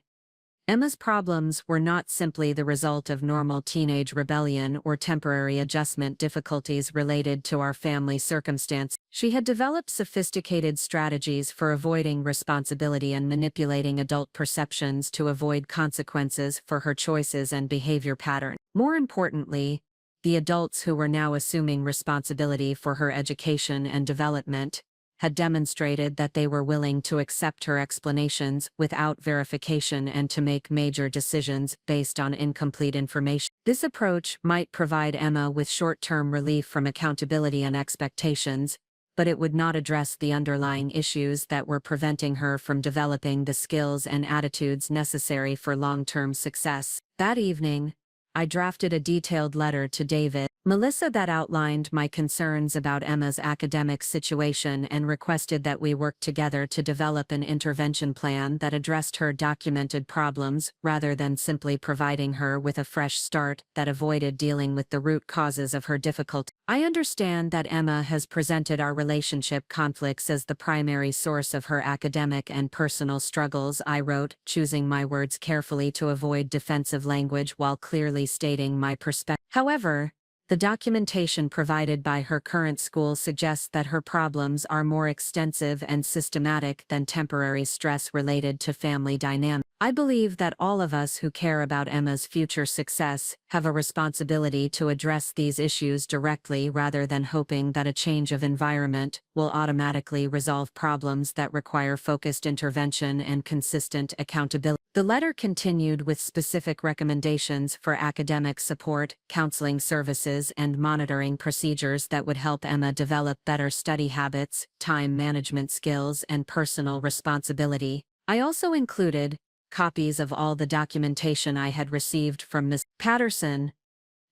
Emma's problems were not simply the result of normal teenage rebellion or temporary adjustment difficulties related to our family circumstance. She had developed sophisticated strategies for avoiding responsibility and manipulating adult perceptions to avoid consequences for her choices and behavior pattern. More importantly, the adults who were now assuming responsibility for her education and development had demonstrated that they were willing to accept her explanations without verification and to make major decisions based on incomplete information. This approach might provide Emma with short-term relief from accountability and expectations, but it would not address the underlying issues that were preventing her from developing the skills and attitudes necessary for long-term success. That evening, I drafted a detailed letter to David, Melissa that outlined my concerns about Emma's academic situation and requested that we work together to develop an intervention plan that addressed her documented problems rather than simply providing her with a fresh start that avoided dealing with the root causes of her difficulty. I understand that Emma has presented our relationship conflicts as the primary source of her academic and personal struggles, I wrote, choosing my words carefully to avoid defensive language while clearly stating my perspective. However, the documentation provided by her current school suggests that her problems are more extensive and systematic than temporary stress related to family dynamics. I believe that all of us who care about Emma's future success have a responsibility to address these issues directly rather than hoping that a change of environment will automatically resolve problems that require focused intervention and consistent accountability. The letter continued with specific recommendations for academic support, counseling services, and monitoring procedures that would help Emma develop better study habits, time management skills, and personal responsibility. I also included copies of all the documentation I had received from Ms. Patterson,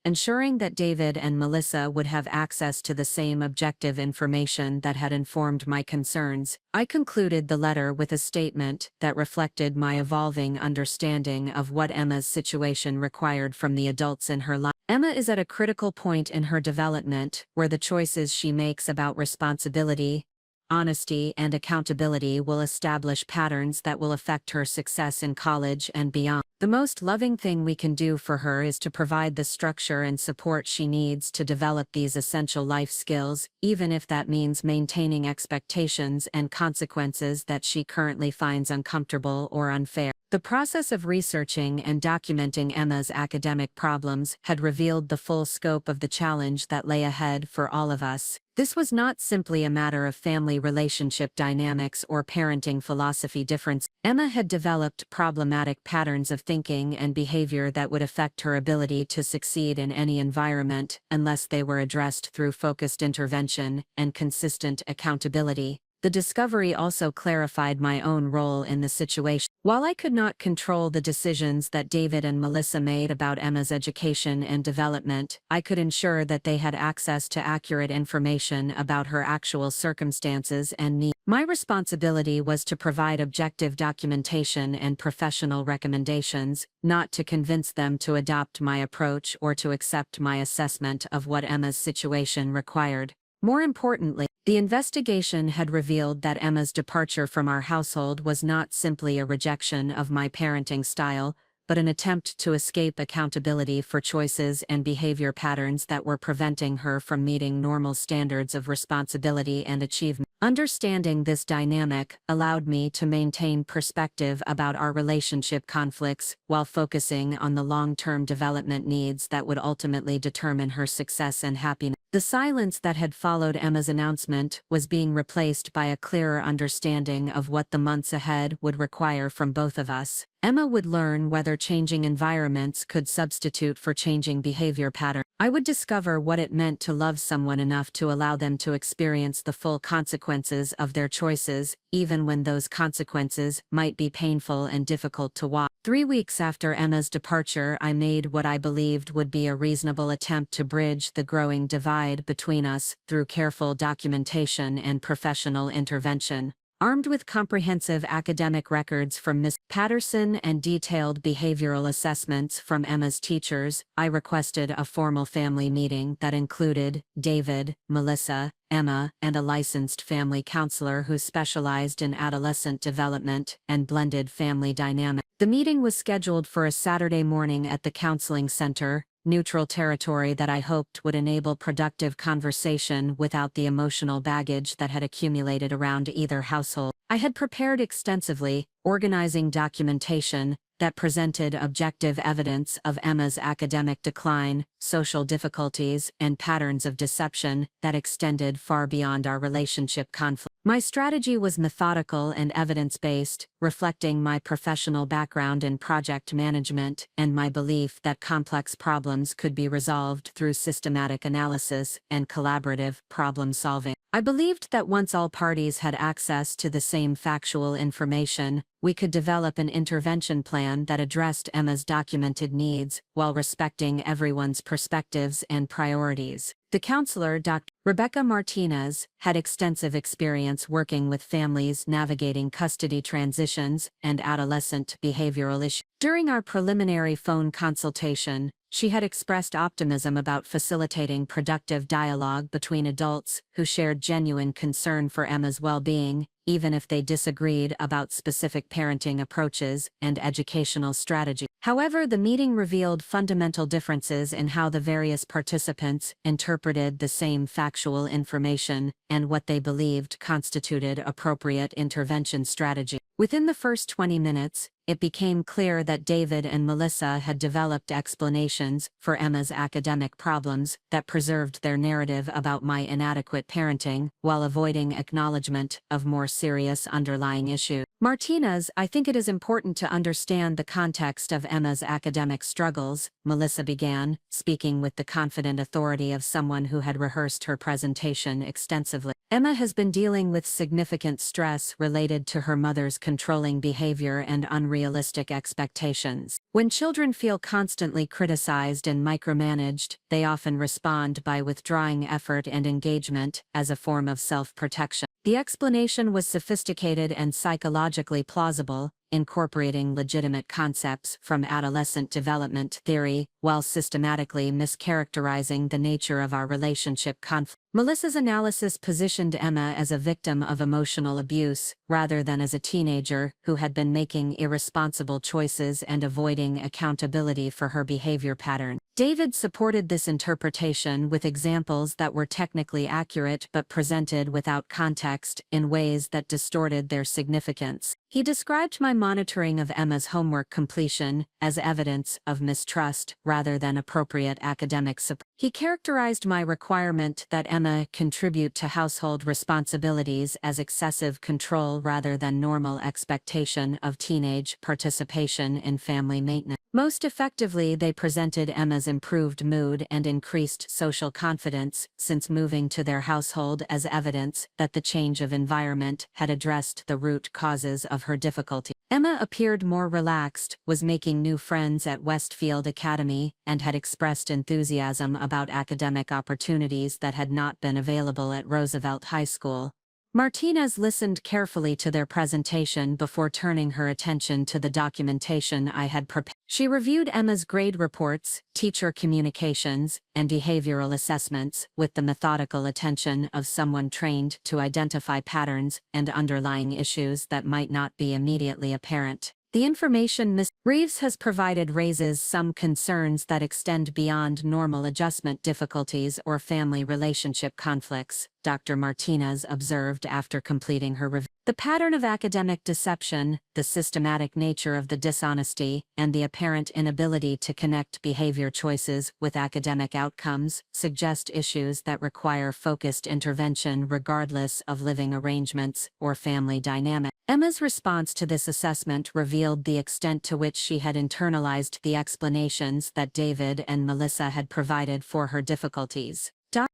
ensuring that David and Melissa would have access to the same objective information that had informed my concerns. I concluded the letter with a statement that reflected my evolving understanding of what Emma's situation required from the adults in her life. Emma is at a critical point in her development where the choices she makes about responsibility, honesty, and accountability will establish patterns that will affect her success in college and beyond. The most loving thing we can do for her is to provide the structure and support she needs to develop these essential life skills, even if that means maintaining expectations and consequences that she currently finds uncomfortable or unfair. The process of researching and documenting Emma's academic problems had revealed the full scope of the challenge that lay ahead for all of us. This was not simply a matter of family relationship dynamics or parenting philosophy difference. Emma had developed problematic patterns of thinking and behavior that would affect her ability to succeed in any environment unless they were addressed through focused intervention and consistent accountability. The discovery also clarified my own role in the situation. While I could not control the decisions that David and Melissa made about Emma's education and development, I could ensure that they had access to accurate information about her actual circumstances and needs. My responsibility was to provide objective documentation and professional recommendations, not to convince them to adopt my approach or to accept my assessment of what Emma's situation required. More importantly, the investigation had revealed that Emma's departure from our household was not simply a rejection of my parenting style, but an attempt to escape accountability for choices and behavior patterns that were preventing her from meeting normal standards of responsibility and achievement. Understanding this dynamic allowed me to maintain perspective about our relationship conflicts while focusing on the long-term development needs that would ultimately determine her success and happiness. The silence that had followed Emma's announcement was being replaced by a clearer understanding of what the months ahead would require from both of us. Emma would learn whether changing environments could substitute for changing behavior patterns. I would discover what it meant to love someone enough to allow them to experience the full consequences of their choices, even when those consequences might be painful and difficult to watch. 3 weeks after Emma's departure, I made what I believed would be a reasonable attempt to bridge the growing divide between us through careful documentation and professional intervention. Armed with comprehensive academic records from Ms. Patterson and detailed behavioral assessments from Emma's teachers, I requested a formal family meeting that included David, Melissa, Emma, and a licensed family counselor who specialized in adolescent development and blended family dynamics. The meeting was scheduled for a Saturday morning at the counseling center, neutral territory that I hoped would enable productive conversation without the emotional baggage that had accumulated around either household. I had prepared extensively, organizing documentation that presented objective evidence of Emma's academic decline, social difficulties, and patterns of deception that extended far beyond our relationship conflict. My strategy was methodical and evidence-based, reflecting my professional background in project management and my belief that complex problems could be resolved through systematic analysis and collaborative problem-solving. I believed that once all parties had access to the same factual information, we could develop an intervention plan that addressed Emma's documented needs while respecting everyone's perspectives and priorities. The counselor, Dr. Rebecca Martinez, had extensive experience working with families navigating custody transitions and adolescent behavioral issues. During our preliminary phone consultation, she had expressed optimism about facilitating productive dialogue between adults who shared genuine concern for Emma's well-being, even if they disagreed about specific parenting approaches and educational strategies. However, the meeting revealed fundamental differences in how the various participants interpreted the same factual information and what they believed constituted appropriate intervention strategy. Within the first 20 minutes, it became clear that David and Melissa had developed explanations for Emma's academic problems that preserved their narrative about my inadequate parenting while avoiding acknowledgement of more serious underlying issues. Martinez, I think it is important to understand the context of Emma's academic struggles, Melissa began, speaking with the confident authority of someone who had rehearsed her presentation extensively. Emma has been dealing with significant stress related to her mother's controlling behavior and unrealistic unrealistic expectations. When children feel constantly criticized and micromanaged, they often respond by withdrawing effort and engagement as a form of self-protection. The explanation was sophisticated and psychologically plausible, incorporating legitimate concepts from adolescent development theory while systematically mischaracterizing the nature of our relationship conflict. Melissa's analysis positioned Emma as a victim of emotional abuse, rather than as a teenager who had been making irresponsible choices and avoiding accountability for her behavior pattern. David supported this interpretation with examples that were technically accurate but presented without context in ways that distorted their significance. He described my monitoring of Emma's homework completion as evidence of mistrust rather than appropriate academic support. He characterized my requirement that Emma contribute to household responsibilities as excessive control rather than normal expectation of teenage participation in family maintenance. Most effectively, they presented Emma's improved mood and increased social confidence since moving to their household as evidence that the change of environment had addressed the root causes of her difficulty. Emma appeared more relaxed, was making new friends at Westfield Academy, and had expressed enthusiasm about academic opportunities that had not been available at Roosevelt High School. Martinez listened carefully to their presentation before turning her attention to the documentation I had prepared. She reviewed Emma's grade reports, teacher communications, and behavioral assessments with the methodical attention of someone trained to identify patterns and underlying issues that might not be immediately apparent. The information Ms. Reeves has provided raises some concerns that extend beyond normal adjustment difficulties or family relationship conflicts, Dr. Martinez observed after completing her review. The pattern of academic deception, the systematic nature of the dishonesty, and the apparent inability to connect behavior choices with academic outcomes suggest issues that require focused intervention regardless of living arrangements or family dynamics. Emma's response to this assessment revealed the extent to which she had internalized the explanations that David and Melissa had provided for her difficulties.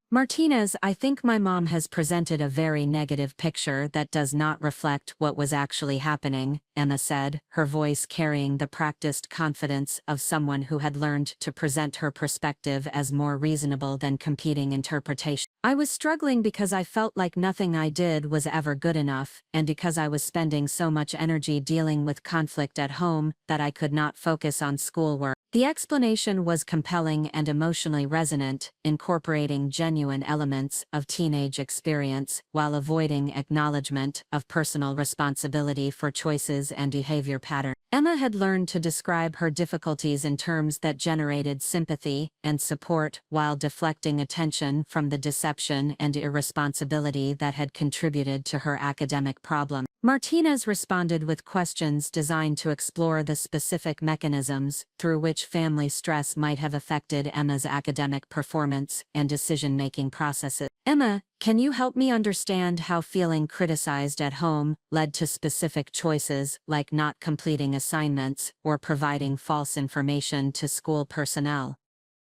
Martinez, I think my mom has presented a very negative picture that does not reflect what was actually happening, Emma said, her voice carrying the practiced confidence of someone who had learned to present her perspective as more reasonable than competing interpretation. I was struggling because I felt like nothing I did was ever good enough, and because I was spending so much energy dealing with conflict at home that I could not focus on schoolwork. The explanation was compelling and emotionally resonant, incorporating genuine elements of teenage experience while avoiding acknowledgement of personal responsibility for choices and behavior patterns. Emma had learned to describe her difficulties in terms that generated sympathy and support while deflecting attention from the deception and irresponsibility that had contributed to her academic problem. Martinez responded with questions designed to explore the specific mechanisms through which family stress might have affected Emma's academic performance and decision-making processes. Emma, can you help me understand how feeling criticized at home led to specific choices like not completing assignments or providing false information to school personnel?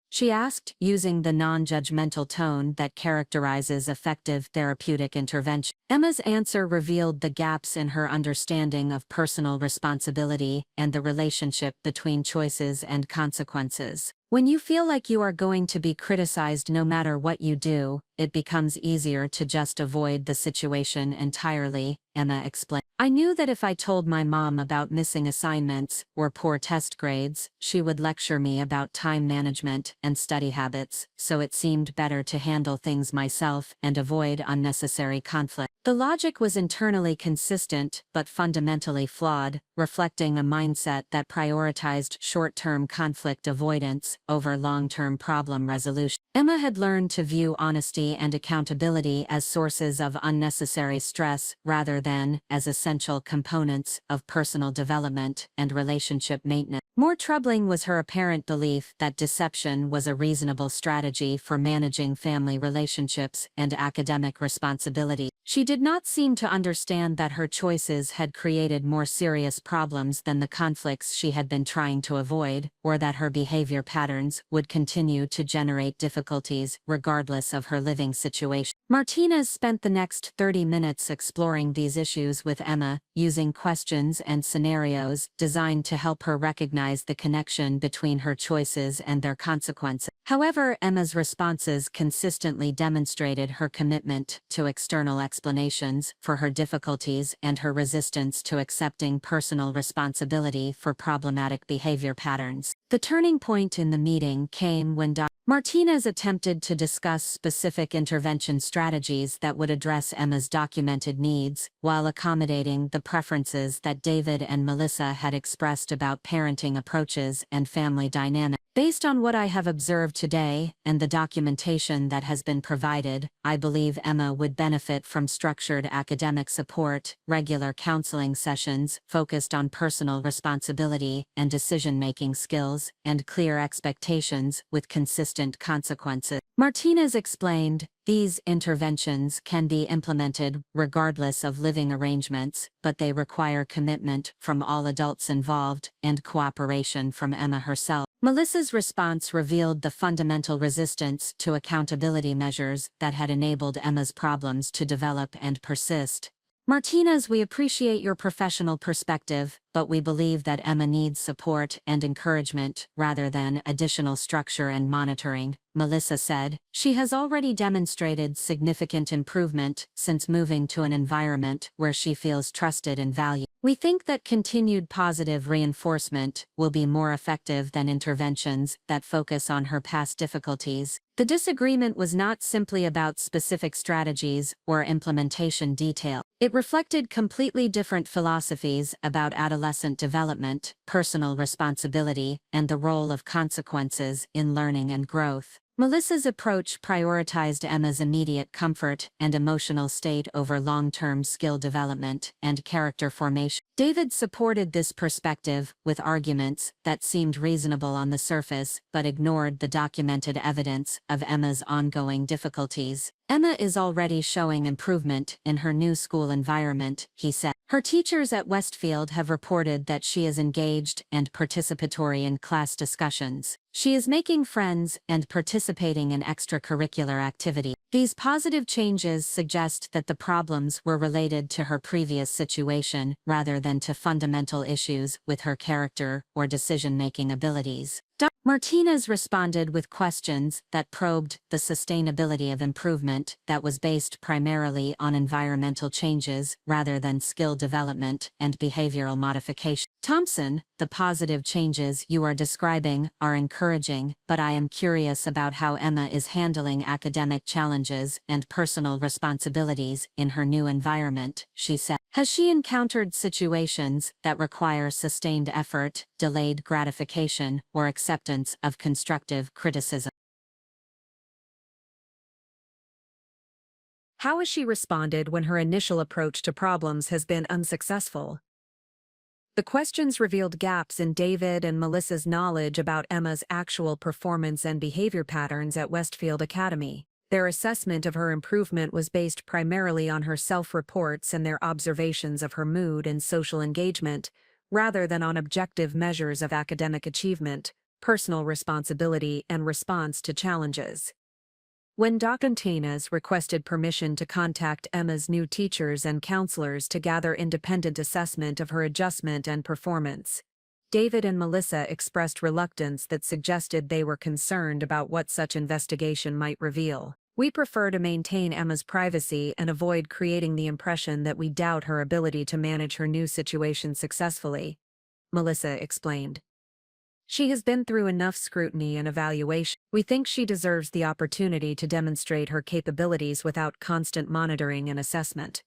She asked, using the non-judgmental tone that characterizes effective therapeutic intervention. Emma's answer revealed the gaps in her understanding of personal responsibility and the relationship between choices and consequences. When you feel like you are going to be criticized no matter what you do, it becomes easier to just avoid the situation entirely, Emma explained. I knew that if I told my mom about missing assignments or poor test grades, she would lecture me about time management and study habits, so it seemed better to handle things myself and avoid unnecessary conflict. The logic was internally consistent but fundamentally flawed, reflecting a mindset that prioritized short-term conflict avoidance over long-term problem resolution. Emma had learned to view honesty and accountability as sources of unnecessary stress rather than as essential components of personal development and relationship maintenance. More troubling was her apparent belief that deception was a reasonable strategy for managing family relationships and academic responsibility. She did not seem to understand that her choices had created more serious problems than the conflicts she had been trying to avoid, or that her behavior patterns would continue to generate difficulties regardless of her living situation. Martinez spent the next 30 minutes exploring these issues with Emma, using questions and scenarios designed to help her recognize the connection between her choices and their consequences. However, Emma's responses consistently demonstrated her commitment to external explanations for her difficulties and her resistance to accepting personal responsibility for problematic behavior patterns. The turning point in the meeting came when Dr. Martinez attempted to discuss specific intervention strategies that would address Emma's documented needs, while accommodating the preferences that David and Melissa had expressed about parenting approaches and family dynamics. Based on what I have observed today, and the documentation that has been provided, I believe Emma would benefit from structured academic support, regular counseling sessions focused on personal responsibility and decision-making skills, and clear expectations with consistent consequences. Martinez explained, these interventions can be implemented regardless of living arrangements, but they require commitment from all adults involved and cooperation from Emma herself. Melissa's response revealed the fundamental resistance to accountability measures that had enabled Emma's problems to develop and persist. Martinez, we appreciate your professional perspective, but we believe that Emma needs support and encouragement rather than additional structure and monitoring, Melissa said. She has already demonstrated significant improvement since moving to an environment where she feels trusted and valued. We think that continued positive reinforcement will be more effective than interventions that focus on her past difficulties. The disagreement was not simply about specific strategies or implementation detail. It reflected completely different philosophies about adolescent development, personal responsibility, and the role of consequences in learning and growth. Melissa's approach prioritized Emma's immediate comfort and emotional state over long-term skill development and character formation. David supported this perspective with arguments that seemed reasonable on the surface but ignored the documented evidence of Emma's ongoing difficulties. Emma is already showing improvement in her new school environment, he said. Her teachers at Westfield have reported that she is engaged and participatory in class discussions. She is making friends and participating in extracurricular activities. These positive changes suggest that the problems were related to her previous situation rather than to fundamental issues with her character or decision-making abilities. Dr. Martinez responded with questions that probed the sustainability of improvement that was based primarily on environmental changes rather than skill development and behavioral modification. Thompson, the positive changes you are describing are encouraging, but I am curious about how Emma is handling academic challenges and personal responsibilities in her new environment, she said. Has she encountered situations that require sustained effort, delayed gratification, or acceptance of constructive criticism? How has she responded when her initial approach to problems has been unsuccessful? The questions revealed gaps in David and Melissa's knowledge about Emma's actual performance and behavior patterns at Westfield Academy. Their assessment of her improvement was based primarily on her self-reports and their observations of her mood and social engagement, rather than on objective measures of academic achievement, personal responsibility, and response to challenges. When Dr. Martinez requested permission to contact Emma's new teachers and counselors to gather independent assessment of her adjustment and performance, David and Melissa expressed reluctance that suggested they were concerned about what such investigation might reveal. We prefer to maintain Emma's privacy and avoid creating the impression that we doubt her ability to manage her new situation successfully, Melissa explained. She has been through enough scrutiny and evaluation. We think she deserves the opportunity to demonstrate her capabilities without constant monitoring and assessment.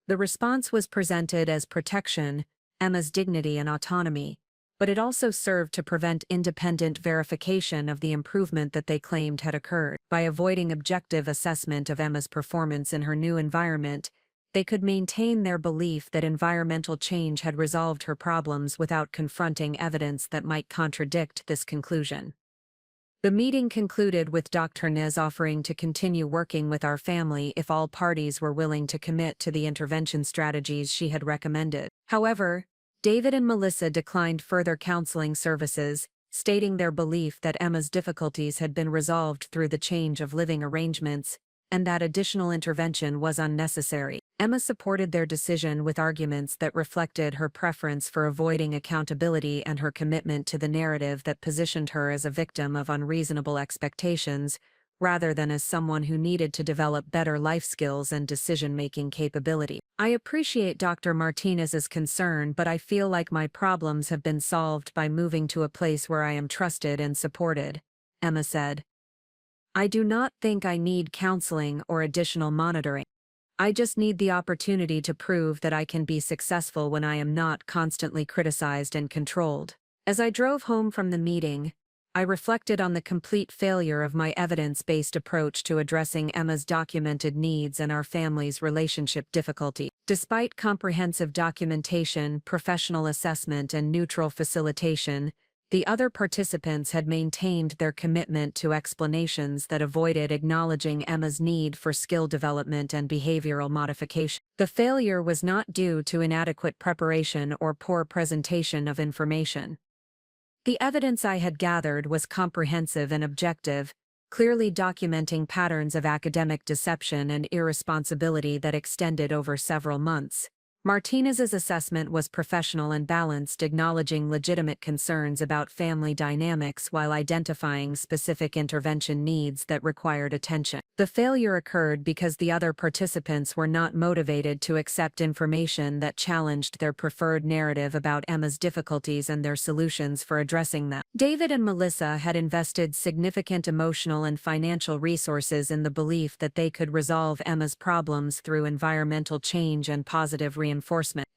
The response was presented as protection, Emma's dignity and autonomy, but it also served to prevent independent verification of the improvement that they claimed had occurred. By avoiding objective assessment of Emma's performance in her new environment, they could maintain their belief that environmental change had resolved her problems without confronting evidence that might contradict this conclusion. The meeting concluded with Dr. Nez offering to continue working with our family if all parties were willing to commit to the intervention strategies she had recommended. However, David and Melissa declined further counseling services, stating their belief that Emma's difficulties had been resolved through the change of living arrangements, and that additional intervention was unnecessary. Emma supported their decision with arguments that reflected her preference for avoiding accountability and her commitment to the narrative that positioned her as a victim of unreasonable expectations, rather than as someone who needed to develop better life skills and decision-making capability. I appreciate Dr. Martinez's concern, but I feel like my problems have been solved by moving to a place where I am trusted and supported, Emma said. I do not think I need counseling or additional monitoring. I just need the opportunity to prove that I can be successful when I am not constantly criticized and controlled. As I drove home from the meeting, I reflected on the complete failure of my evidence-based approach to addressing Emma's documented needs and our family's relationship difficulty. Despite comprehensive documentation, professional assessment, and neutral facilitation, the other participants had maintained their commitment to explanations that avoided acknowledging Emma's need for skill development and behavioral modification. The failure was not due to inadequate preparation or poor presentation of information. The evidence I had gathered was comprehensive and objective, clearly documenting patterns of academic deception and irresponsibility that extended over several months. Martinez's assessment was professional and balanced, acknowledging legitimate concerns about family dynamics while identifying specific intervention needs that required attention. The failure occurred because the other participants were not motivated to accept information that challenged their preferred narrative about Emma's difficulties and their solutions for addressing them. David and Melissa had invested significant emotional and financial resources in the belief that they could resolve Emma's problems through environmental change and positive reinforcement.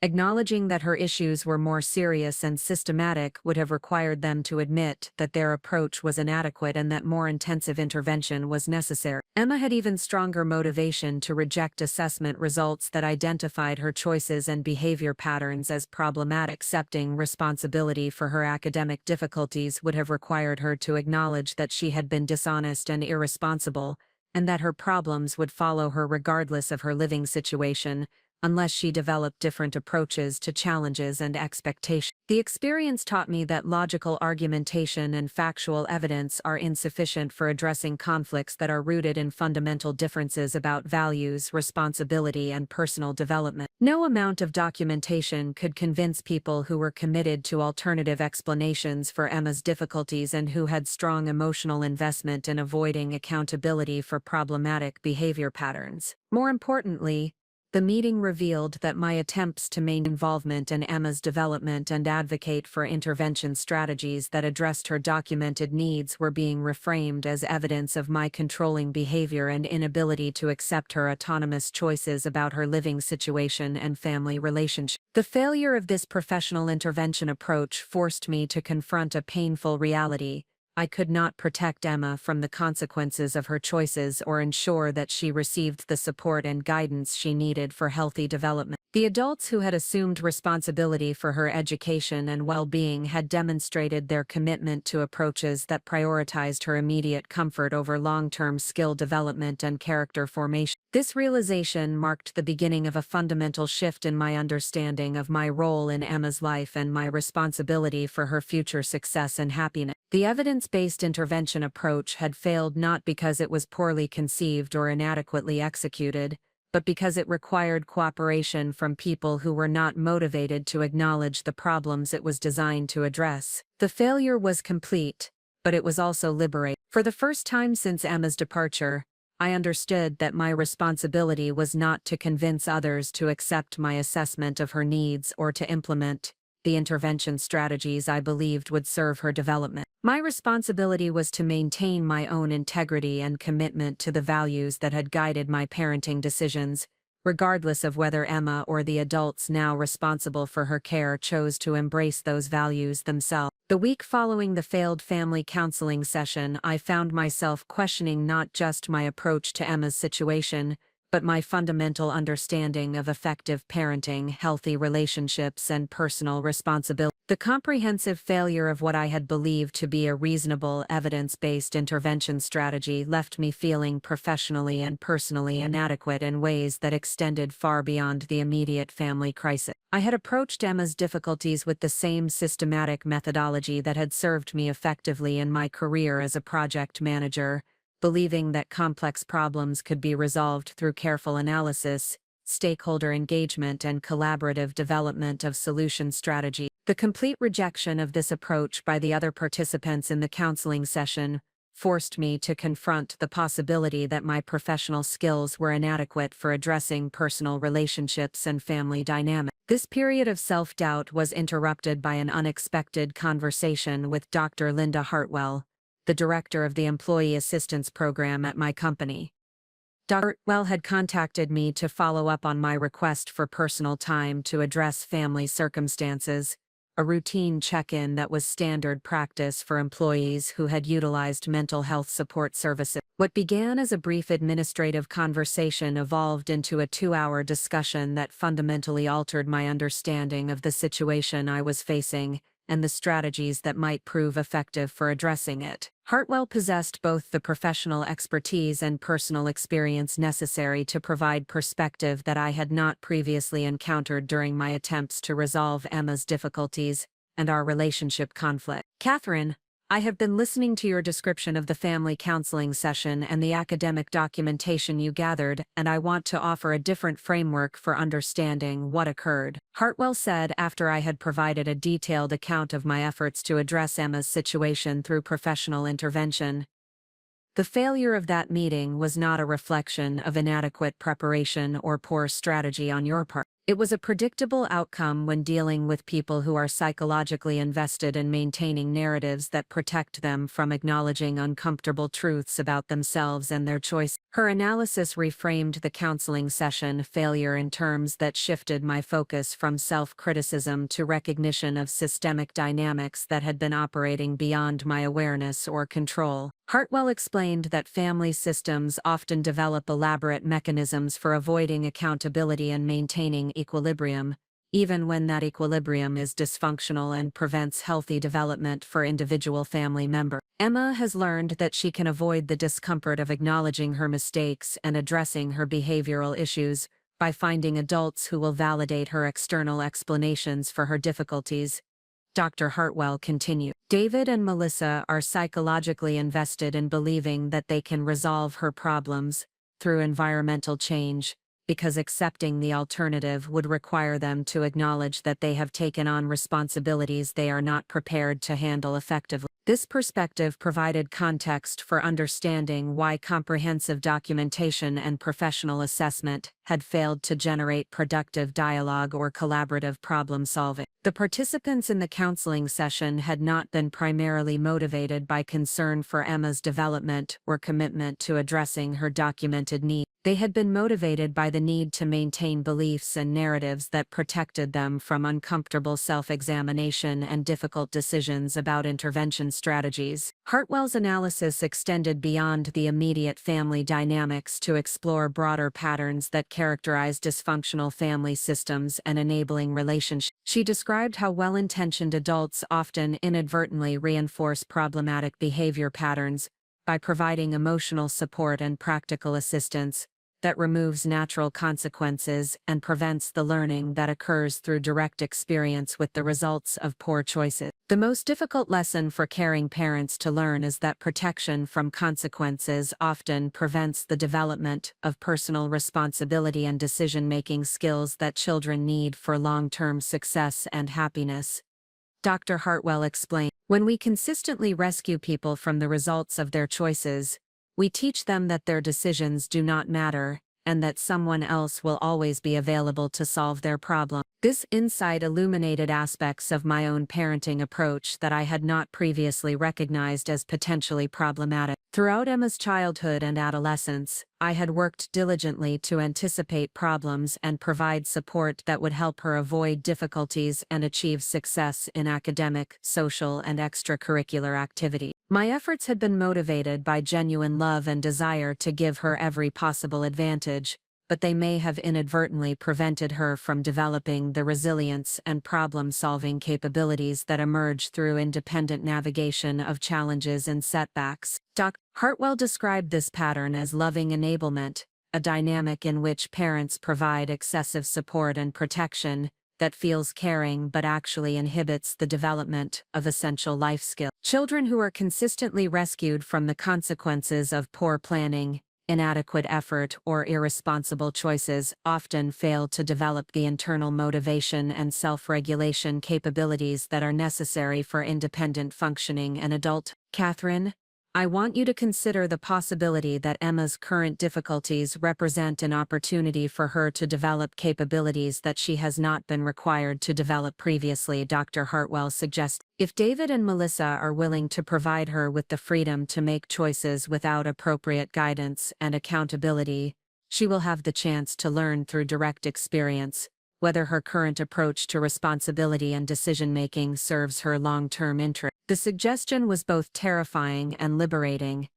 Acknowledging that her issues were more serious and systematic would have required them to admit that their approach was inadequate and that more intensive intervention was necessary. Emma had even stronger motivation to reject assessment results that identified her choices and behavior patterns as problematic. Accepting responsibility for her academic difficulties would have required her to acknowledge that she had been dishonest and irresponsible, and that her problems would follow her regardless of her living situation, unless she developed different approaches to challenges and expectations. The experience taught me that logical argumentation and factual evidence are insufficient for addressing conflicts that are rooted in fundamental differences about values, responsibility, and personal development. No amount of documentation could convince people who were committed to alternative explanations for Emma's difficulties and who had strong emotional investment in avoiding accountability for problematic behavior patterns. More importantly, the meeting revealed that my attempts to maintain involvement in Emma's development and advocate for intervention strategies that addressed her documented needs were being reframed as evidence of my controlling behavior and inability to accept her autonomous choices about her living situation and family relationship. The failure of this professional intervention approach forced me to confront a painful reality. I could not protect Emma from the consequences of her choices or ensure that she received the support and guidance she needed for healthy development. The adults who had assumed responsibility for her education and well-being had demonstrated their commitment to approaches that prioritized her immediate comfort over long-term skill development and character formation. This realization marked the beginning of a fundamental shift in my understanding of my role in Emma's life and my responsibility for her future success and happiness. The evidence-based intervention approach had failed not because it was poorly conceived or inadequately executed, but because it required cooperation from people who were not motivated to acknowledge the problems it was designed to address. The failure was complete, but it was also liberating. For the first time since Emma's departure, I understood that my responsibility was not to convince others to accept my assessment of her needs or to implement the intervention strategies I believed would serve her development. My responsibility was to maintain my own integrity and commitment to the values that had guided my parenting decisions, regardless of whether Emma or the adults now responsible for her care chose to embrace those values themselves. The week following the failed family counseling session, I found myself questioning not just my approach to Emma's situation, but my fundamental understanding of effective parenting, healthy relationships, and personal responsibility. The comprehensive failure of what I had believed to be a reasonable, evidence-based intervention strategy left me feeling professionally and personally inadequate in ways that extended far beyond the immediate family crisis. I had approached Emma's difficulties with the same systematic methodology that had served me effectively in my career as a project manager, believing that complex problems could be resolved through careful analysis, stakeholder engagement, and collaborative development of solution strategy. The complete rejection of this approach by the other participants in the counseling session forced me to confront the possibility that my professional skills were inadequate for addressing personal relationships and family dynamics. This period of self-doubt was interrupted by an unexpected conversation with Dr. Linda Hartwell, the director of the Employee Assistance Program at my company. Dr. Hartwell had contacted me to follow up on my request for personal time to address family circumstances, a routine check-in that was standard practice for employees who had utilized mental health support services. What began as a brief administrative conversation evolved into a 2-hour discussion that fundamentally altered my understanding of the situation I was facing and the strategies that might prove effective for addressing it. Hartwell possessed both the professional expertise and personal experience necessary to provide perspective that I had not previously encountered during my attempts to resolve Emma's difficulties and our relationship conflict. Catherine, I have been listening to your description of the family counseling session and the academic documentation you gathered, and I want to offer a different framework for understanding what occurred. Hartwell said after I had provided a detailed account of my efforts to address Emma's situation through professional intervention. The failure of that meeting was not a reflection of inadequate preparation or poor strategy on your part. It was a predictable outcome when dealing with people who are psychologically invested in maintaining narratives that protect them from acknowledging uncomfortable truths about themselves and their choice. Her analysis reframed the counseling session failure in terms that shifted my focus from self-criticism to recognition of systemic dynamics that had been operating beyond my awareness or control. Hartwell explained that family systems often develop elaborate mechanisms for avoiding accountability and maintaining equilibrium, even when that equilibrium is dysfunctional and prevents healthy development for individual family members. Emma has learned that she can avoid the discomfort of acknowledging her mistakes and addressing her behavioral issues by finding adults who will validate her external explanations for her difficulties. Dr. Hartwell continued. David and Melissa are psychologically invested in believing that they can resolve her problems through environmental change, because accepting the alternative would require them to acknowledge that they have taken on responsibilities they are not prepared to handle effectively. This perspective provided context for understanding why comprehensive documentation and professional assessment had failed to generate productive dialogue or collaborative problem solving. The participants in the counseling session had not been primarily motivated by concern for Emma's development or commitment to addressing her documented needs. They had been motivated by the need to maintain beliefs and narratives that protected them from uncomfortable self-examination and difficult decisions about intervention strategies. Hartwell's analysis extended beyond the immediate family dynamics to explore broader patterns that characterize dysfunctional family systems and enabling relationships. She described how well-intentioned adults often inadvertently reinforce problematic behavior patterns by providing emotional support and practical assistance that removes natural consequences and prevents the learning that occurs through direct experience with the results of poor choices. The most difficult lesson for caring parents to learn is that protection from consequences often prevents the development of personal responsibility and decision-making skills that children need for long-term success and happiness. Dr. Hartwell explained, when we consistently rescue people from the results of their choices, we teach them that their decisions do not matter, and that someone else will always be available to solve their problem. This insight illuminated aspects of my own parenting approach that I had not previously recognized as potentially problematic. Throughout Emma's childhood and adolescence, I had worked diligently to anticipate problems and provide support that would help her avoid difficulties and achieve success in academic, social, and extracurricular activity. My efforts had been motivated by genuine love and desire to give her every possible advantage, but they may have inadvertently prevented her from developing the resilience and problem-solving capabilities that emerge through independent navigation of challenges and setbacks. Dr. Hartwell described this pattern as loving enablement, a dynamic in which parents provide excessive support and protection that feels caring but actually inhibits the development of essential life skills. Children who are consistently rescued from the consequences of poor planning, inadequate effort, or irresponsible choices often fail to develop the internal motivation and self-regulation capabilities that are necessary for independent functioning and adult. Catherine, I want you to consider the possibility that Emma's current difficulties represent an opportunity for her to develop capabilities that she has not been required to develop previously. Dr. Hartwell suggests, if David and Melissa are willing to provide her with the freedom to make choices without appropriate guidance and accountability, she will have the chance to learn through direct experience whether her current approach to responsibility and decision-making serves her long-term interest. The suggestion was both terrifying and liberating.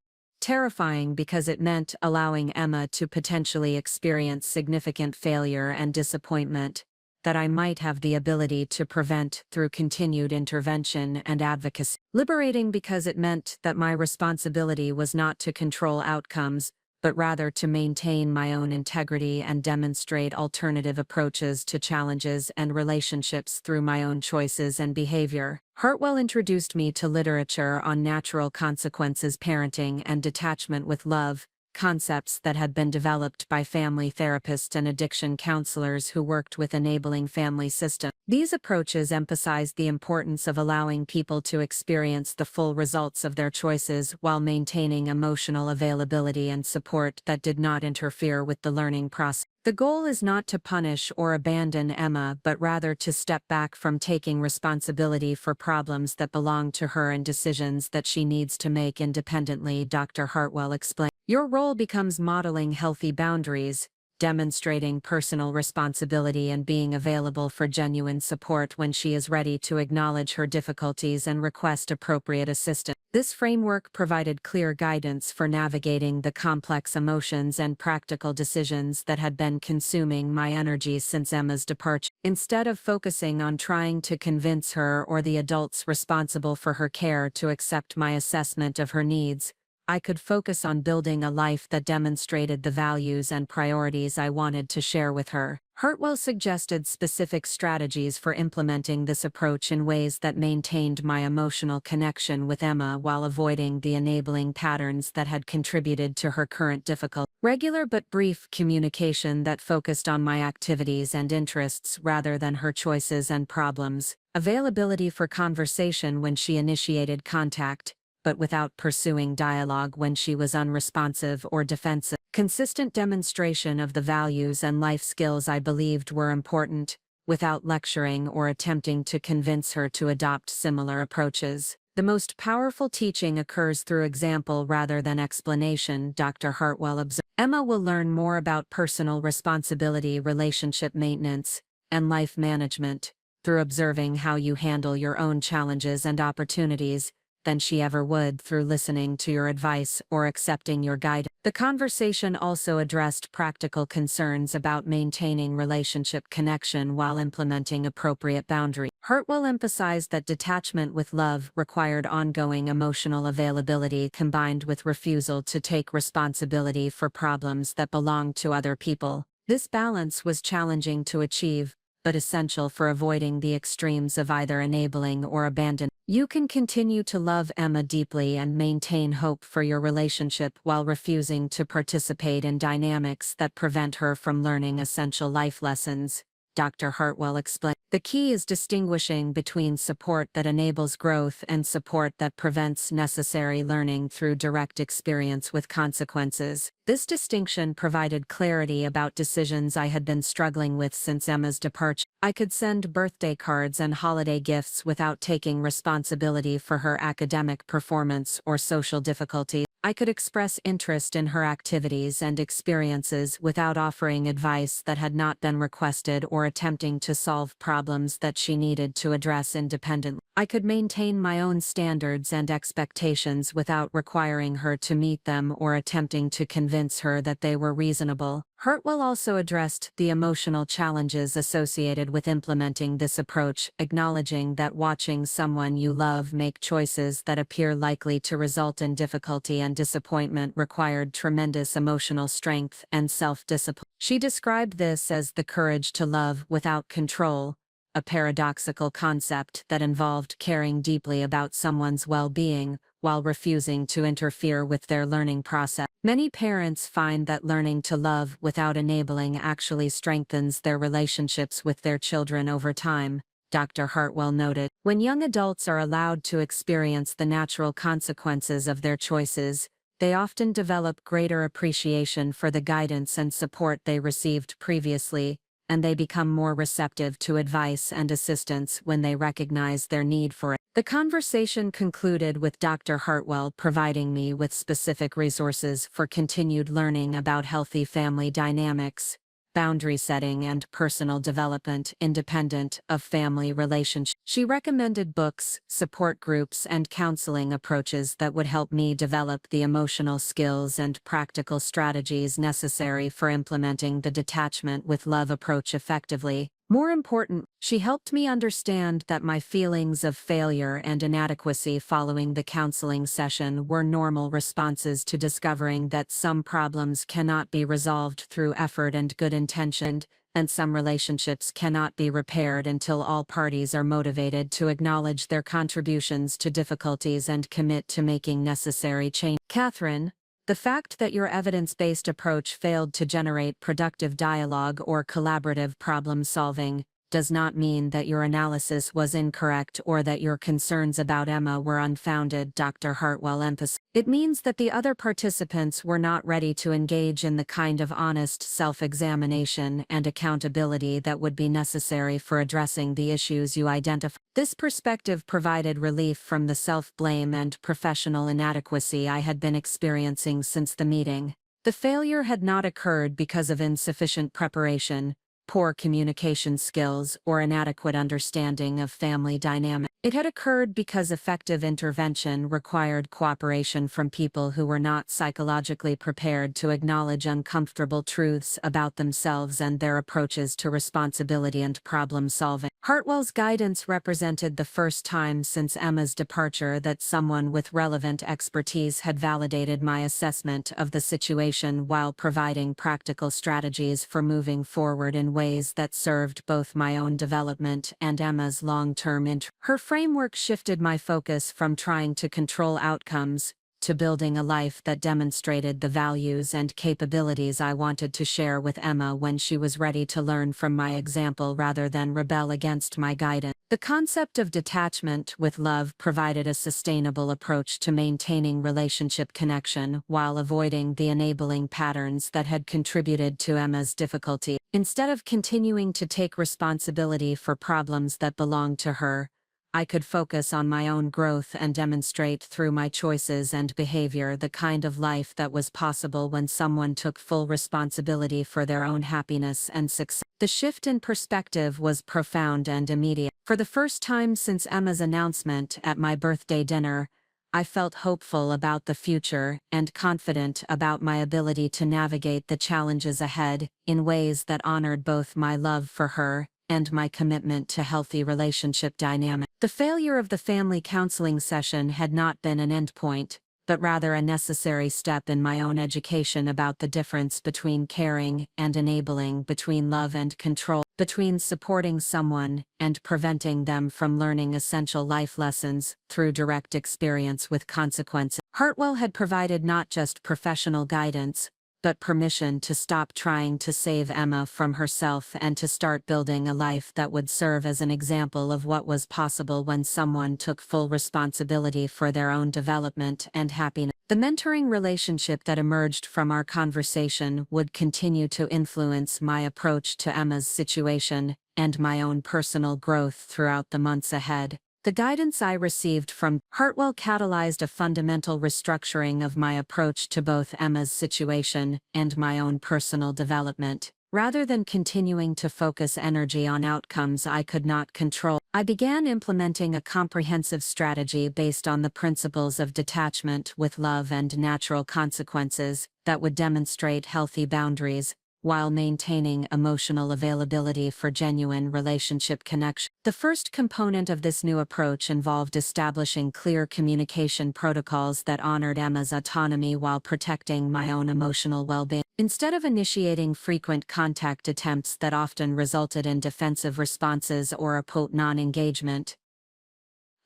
Terrifying because it meant allowing Emma to potentially experience significant failure and disappointment that I might have the ability to prevent through continued intervention and advocacy. Liberating because it meant that my responsibility was not to control outcomes, but rather to maintain my own integrity and demonstrate alternative approaches to challenges and relationships through my own choices and behavior. Hartwell introduced me to literature on natural consequences parenting and detachment with love, concepts that had been developed by family therapists and addiction counselors who worked with enabling family systems. These approaches emphasized the importance of allowing people to experience the full results of their choices while maintaining emotional availability and support that did not interfere with the learning process. The goal is not to punish or abandon Emma, but rather to step back from taking responsibility for problems that belong to her and decisions that she needs to make independently. Dr. Hartwell explained, your role becomes modeling healthy boundaries, demonstrating personal responsibility and being available for genuine support when she is ready to acknowledge her difficulties and request appropriate assistance. This framework provided clear guidance for navigating the complex emotions and practical decisions that had been consuming my energy since Emma's departure. Instead of focusing on trying to convince her or the adults responsible for her care to accept my assessment of her needs, I could focus on building a life that demonstrated the values and priorities I wanted to share with her. Hartwell suggested specific strategies for implementing this approach in ways that maintained my emotional connection with Emma while avoiding the enabling patterns that had contributed to her current difficulty. Regular but brief communication that focused on my activities and interests rather than her choices and problems. Availability for conversation when she initiated contact, but without pursuing dialogue when she was unresponsive or defensive. Consistent demonstration of the values and life skills I believed were important, without lecturing or attempting to convince her to adopt similar approaches. The most powerful teaching occurs through example rather than explanation, Dr. Hartwell observed. Emma will learn more about personal responsibility, relationship maintenance, and life management through observing how you handle your own challenges and opportunities than she ever would through listening to your advice or accepting your guidance. The conversation also addressed practical concerns about maintaining relationship connection while implementing appropriate boundaries. Hartwell emphasized that detachment with love required ongoing emotional availability combined with refusal to take responsibility for problems that belonged to other people. This balance was challenging to achieve, but essential for avoiding the extremes of either enabling or abandoning. You can continue to love Emma deeply and maintain hope for your relationship while refusing to participate in dynamics that prevent her from learning essential life lessons, Dr. Hartwell explained. The key is distinguishing between support that enables growth and support that prevents necessary learning through direct experience with consequences. This distinction provided clarity about decisions I had been struggling with since Emma's departure. I could send birthday cards and holiday gifts without taking responsibility for her academic performance or social difficulties. I could express interest in her activities and experiences without offering advice that had not been requested or attempting to solve problems that she needed to address independently. I could maintain my own standards and expectations without requiring her to meet them or attempting to convince her that they were reasonable. Hartwell also addressed the emotional challenges associated with implementing this approach, acknowledging that watching someone you love make choices that appear likely to result in difficulty and disappointment required tremendous emotional strength and self-discipline. She described this as the courage to love without control, a paradoxical concept that involved caring deeply about someone's well-being while refusing to interfere with their learning process. Many parents find that learning to love without enabling actually strengthens their relationships with their children over time, Dr. Hartwell noted. When young adults are allowed to experience the natural consequences of their choices, they often develop greater appreciation for the guidance and support they received previously, and they become more receptive to advice and assistance when they recognize their need for it. The conversation concluded with Dr. Hartwell providing me with specific resources for continued learning about healthy family dynamics, boundary setting, and personal development independent of family relationships. She recommended books, support groups, and counseling approaches that would help me develop the emotional skills and practical strategies necessary for implementing the detachment with love approach effectively. More important, she helped me understand that my feelings of failure and inadequacy following the counseling session were normal responses to discovering that some problems cannot be resolved through effort and good intention, and some relationships cannot be repaired until all parties are motivated to acknowledge their contributions to difficulties and commit to making necessary change. Catherine, the fact that your evidence-based approach failed to generate productive dialogue or collaborative problem-solving does not mean that your analysis was incorrect or that your concerns about Emma were unfounded, Dr. Hartwell emphasized. It means that the other participants were not ready to engage in the kind of honest self-examination and accountability that would be necessary for addressing the issues you identified. This perspective provided relief from the self-blame and professional inadequacy I had been experiencing since the meeting. The failure had not occurred because of insufficient preparation, poor communication skills, or inadequate understanding of family dynamics. It had occurred because effective intervention required cooperation from people who were not psychologically prepared to acknowledge uncomfortable truths about themselves and their approaches to responsibility and problem solving. Hartwell's guidance represented the first time since Emma's departure that someone with relevant expertise had validated my assessment of the situation while providing practical strategies for moving forward in ways that served both my own development and Emma's long-term interest. Her framework shifted my focus from trying to control outcomes to building a life that demonstrated the values and capabilities I wanted to share with Emma when she was ready to learn from my example rather than rebel against my guidance. The concept of detachment with love provided a sustainable approach to maintaining relationship connection while avoiding the enabling patterns that had contributed to Emma's difficulty. Instead of continuing to take responsibility for problems that belonged to her, I could focus on my own growth and demonstrate through my choices and behavior the kind of life that was possible when someone took full responsibility for their own happiness and success. The shift in perspective was profound and immediate. For the first time since Emma's announcement at my birthday dinner, I felt hopeful about the future and confident about my ability to navigate the challenges ahead in ways that honored both my love for her and my commitment to healthy relationship dynamics. The failure of the family counseling session had not been an endpoint, but rather a necessary step in my own education about the difference between caring and enabling, between love and control, between supporting someone and preventing them from learning essential life lessons through direct experience with consequences. Hartwell had provided not just professional guidance, but permission to stop trying to save Emma from herself and to start building a life that would serve as an example of what was possible when someone took full responsibility for their own development and happiness. The mentoring relationship that emerged from our conversation would continue to influence my approach to Emma's situation and my own personal growth throughout the months ahead. The guidance I received from Hartwell catalyzed a fundamental restructuring of my approach to both Emma's situation and my own personal development. Rather than continuing to focus energy on outcomes I could not control, I began implementing a comprehensive strategy based on the principles of detachment with love and natural consequences that would demonstrate healthy boundaries, while maintaining emotional availability for genuine relationship connection. The first component of this new approach involved establishing clear communication protocols that honored Emma's autonomy while protecting my own emotional well-being. Instead of initiating frequent contact attempts that often resulted in defensive responses or abrupt non-engagement,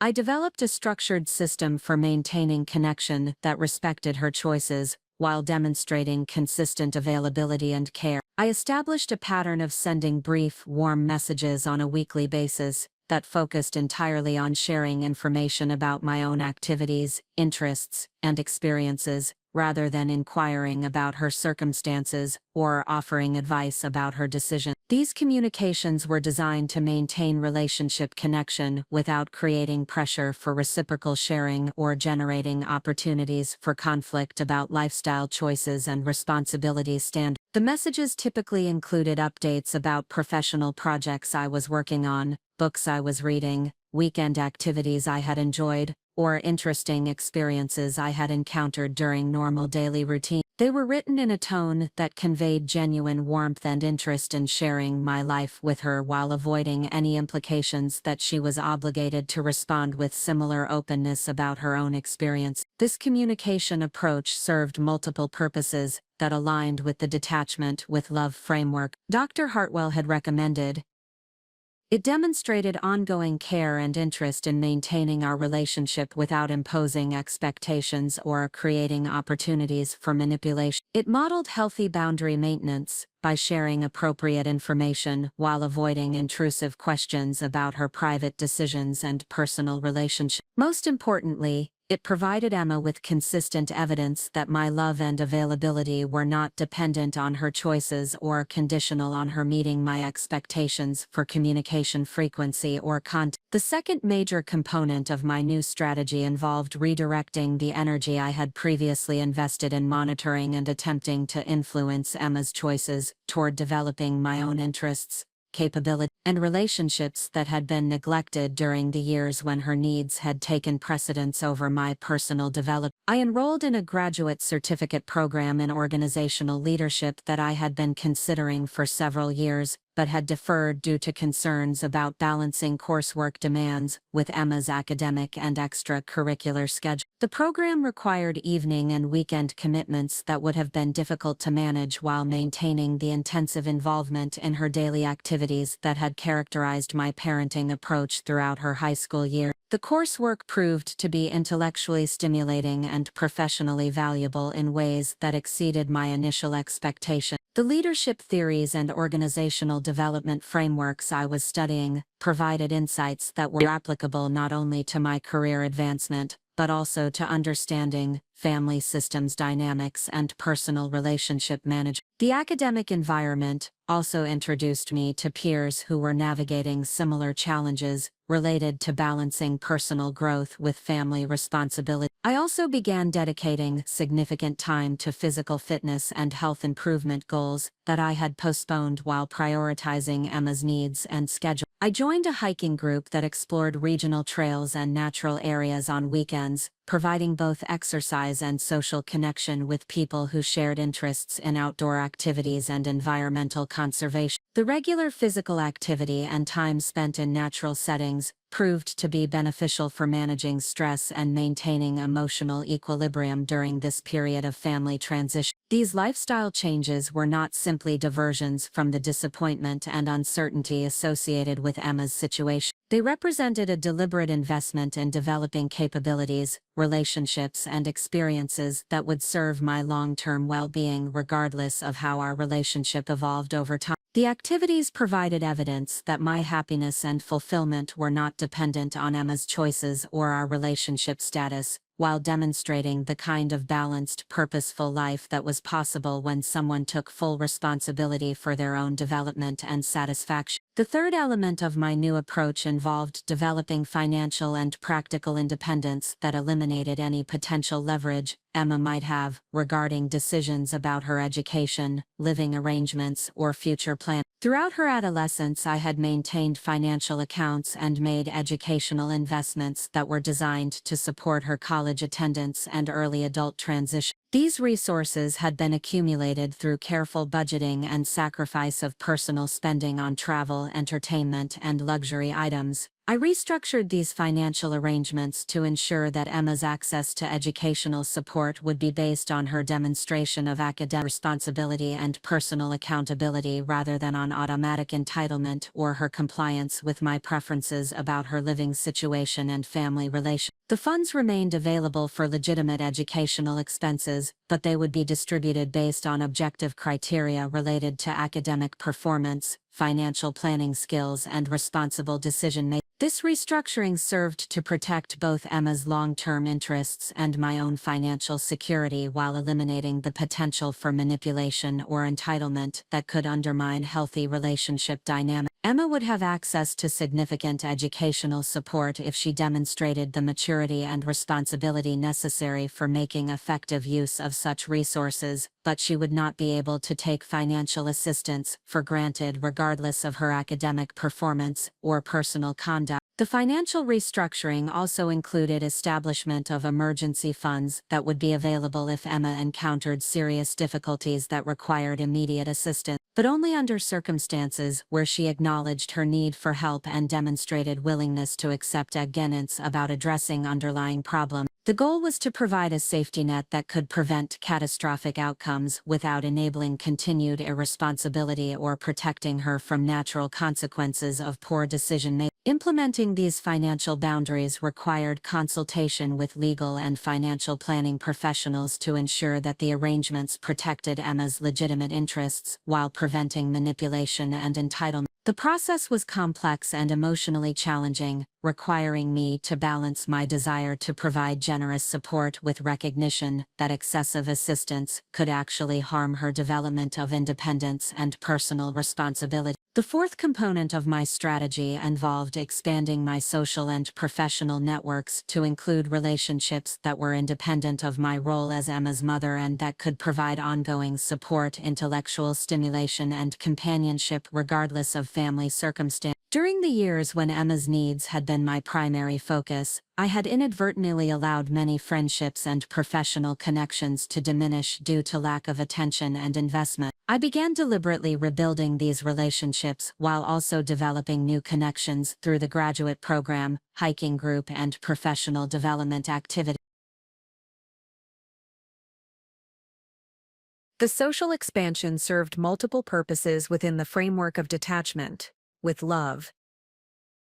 I developed a structured system for maintaining connection that respected her choices, while demonstrating consistent availability and care. I established a pattern of sending brief, warm messages on a weekly basis that focused entirely on sharing information about my own activities, interests, and experiences, rather than inquiring about her circumstances or offering advice about her decisions. These communications were designed to maintain relationship connection without creating pressure for reciprocal sharing or generating opportunities for conflict about lifestyle choices and responsibility standards. The messages typically included updates about professional projects I was working on, books I was reading, weekend activities I had enjoyed, or interesting experiences I had encountered during normal daily routine. They were written in a tone that conveyed genuine warmth and interest in sharing my life with her while avoiding any implications that she was obligated to respond with similar openness about her own experience. This communication approach served multiple purposes that aligned with the detachment with love framework Dr. Hartwell had recommended. It demonstrated ongoing care and interest in maintaining our relationship without imposing expectations or creating opportunities for manipulation. It modeled healthy boundary maintenance by sharing appropriate information while avoiding intrusive questions about her private decisions and personal relationships. Most importantly, it provided Emma with consistent evidence that my love and availability were not dependent on her choices or conditional on her meeting my expectations for communication frequency or content. The second major component of my new strategy involved redirecting the energy I had previously invested in monitoring and attempting to influence Emma's choices toward developing my own interests, capability, and relationships that had been neglected during the years when her needs had taken precedence over my personal development. I enrolled in a graduate certificate program in organizational leadership that I had been considering for several years, but had deferred due to concerns about balancing coursework demands with Emma's academic and extracurricular schedule. The program required evening and weekend commitments that would have been difficult to manage while maintaining the intensive involvement in her daily activities that had characterized my parenting approach throughout her high school year. The coursework proved to be intellectually stimulating and professionally valuable in ways that exceeded my initial expectations. The leadership theories and organizational development frameworks I was studying provided insights that were applicable not only to my career advancement, but also to understanding family systems dynamics and personal relationship management. The academic environment also introduced me to peers who were navigating similar challenges related to balancing personal growth with family responsibility. I also began dedicating significant time to physical fitness and health improvement goals that I had postponed while prioritizing Emma's needs and schedule. I joined a hiking group that explored regional trails and natural areas on weekends, providing both exercise and social connection with people who shared interests in outdoor activities and environmental conservation. The regular physical activity and time spent in natural settings proved to be beneficial for managing stress and maintaining emotional equilibrium during this period of family transition. These lifestyle changes were not simply diversions from the disappointment and uncertainty associated with Emma's situation. They represented a deliberate investment in developing capabilities, relationships, and experiences that would serve my long-term well-being regardless of how our relationship evolved over time. The activities provided evidence that my happiness and fulfillment were not dependent on Emma's choices or our relationship status, while demonstrating the kind of balanced, purposeful life that was possible when someone took full responsibility for their own development and satisfaction. The third element of my new approach involved developing financial and practical independence that eliminated any potential leverage Emma might have regarding decisions about her education, living arrangements, or future plans. Throughout her adolescence, I had maintained financial accounts and made educational investments that were designed to support her college attendance and early adult transition. These resources had been accumulated through careful budgeting and sacrifice of personal spending on travel, entertainment, and luxury items. I restructured these financial arrangements to ensure that Emma's access to educational support would be based on her demonstration of academic responsibility and personal accountability rather than on automatic entitlement or her compliance with my preferences about her living situation and family relations. The funds remained available for legitimate educational expenses, but they would be distributed based on objective criteria related to academic performance, financial planning skills, and responsible decision-making. This restructuring served to protect both Emma's long-term interests and my own financial security while eliminating the potential for manipulation or entitlement that could undermine healthy relationship dynamics. Emma would have access to significant educational support if she demonstrated the maturity and responsibility necessary for making effective use of such resources, but she would not be able to take financial assistance for granted regardless of her academic performance or personal conduct. The financial restructuring also included establishment of emergency funds that would be available if Emma encountered serious difficulties that required immediate assistance, but only under circumstances where she acknowledged her need for help and demonstrated willingness to accept guidance about addressing underlying problems. The goal was to provide a safety net that could prevent catastrophic outcomes without enabling continued irresponsibility or protecting her from natural consequences of poor decision-making. Implementing these financial boundaries required consultation with legal and financial planning professionals to ensure that the arrangements protected Emma's legitimate interests while preventing manipulation and entitlement. The process was complex and emotionally challenging, requiring me to balance my desire to provide generous support with recognition that excessive assistance could actually harm her development of independence and personal responsibility. The fourth component of my strategy involved expanding my social and professional networks to include relationships that were independent of my role as Emma's mother and that could provide ongoing support, intellectual stimulation, and companionship regardless of family circumstance. During the years when Emma's needs had been my primary focus, I had inadvertently allowed many friendships and professional connections to diminish due to lack of attention and investment. I began deliberately rebuilding these relationships while also developing new connections through the graduate program, hiking group, and professional development activities. The social expansion served multiple purposes within the framework of detachment, with love.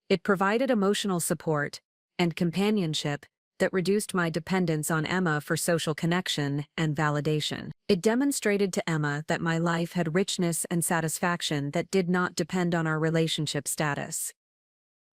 It provided emotional support and companionship that reduced my dependence on Emma for social connection and validation. It demonstrated to Emma that my life had richness and satisfaction that did not depend on our relationship status.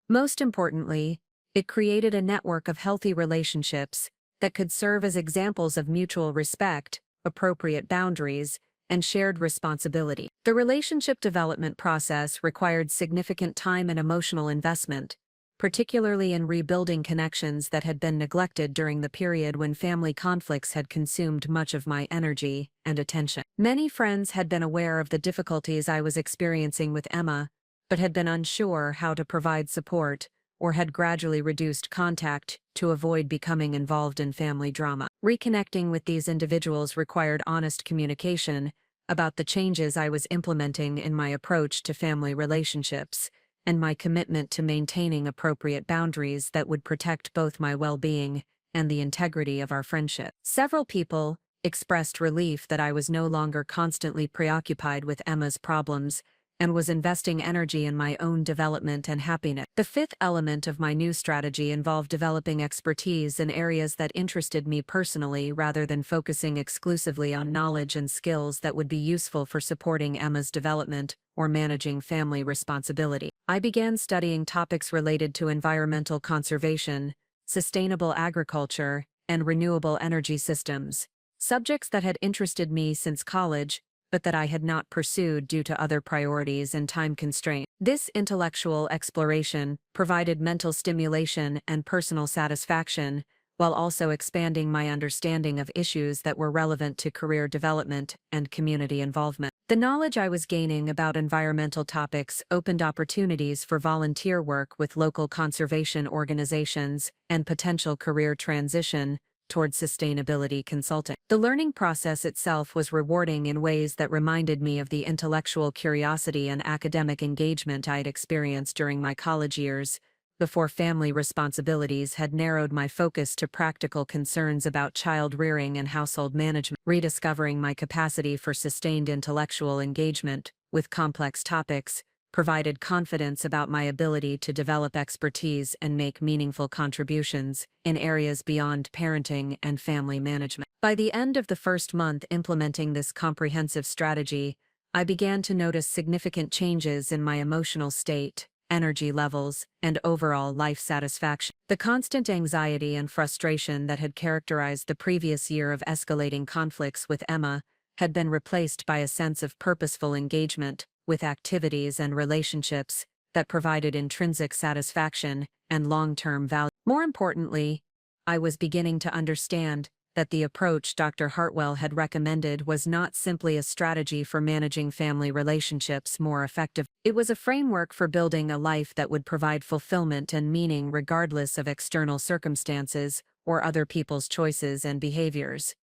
Most importantly, it created a network of healthy relationships that could serve as examples of mutual respect, appropriate boundaries, and shared responsibility. The relationship development process required significant time and emotional investment, particularly in rebuilding connections that had been neglected during the period when family conflicts had consumed much of my energy and attention. Many friends had been aware of the difficulties I was experiencing with Emma, but had been unsure how to provide support, or had gradually reduced contact to avoid becoming involved in family drama. Reconnecting with these individuals required honest communication about the changes I was implementing in my approach to family relationships, and my commitment to maintaining appropriate boundaries that would protect both my well-being and the integrity of our friendship. Several people expressed relief that I was no longer constantly preoccupied with Emma's problems and was investing energy in my own development and happiness. The fifth element of my new strategy involved developing expertise in areas that interested me personally rather than focusing exclusively on knowledge and skills that would be useful for supporting Emma's development or managing family responsibility. I began studying topics related to environmental conservation, sustainable agriculture, and renewable energy systems, subjects that had interested me since college, but that I had not pursued due to other priorities and time constraints. This intellectual exploration provided mental stimulation and personal satisfaction, while also expanding my understanding of issues that were relevant to career development and community involvement. The knowledge I was gaining about environmental topics opened opportunities for volunteer work with local conservation organizations and potential career transition toward sustainability consulting. The learning process itself was rewarding in ways that reminded me of the intellectual curiosity and academic engagement I'd experienced during my college years, before family responsibilities had narrowed my focus to practical concerns about child rearing and household management. Rediscovering my capacity for sustained intellectual engagement with complex topics provided confidence about my ability to develop expertise and make meaningful contributions in areas beyond parenting and family management. By the end of the first month implementing this comprehensive strategy, I began to notice significant changes in my emotional state, energy levels, and overall life satisfaction. The constant anxiety and frustration that had characterized the previous year of escalating conflicts with Emma had been replaced by a sense of purposeful engagement with activities and relationships that provided intrinsic satisfaction and long-term value. More importantly, I was beginning to understand that the approach Dr. Hartwell had recommended was not simply a strategy for managing family relationships more effectively. It was a framework for building a life that would provide fulfillment and meaning regardless of external circumstances or other people's choices and behaviors.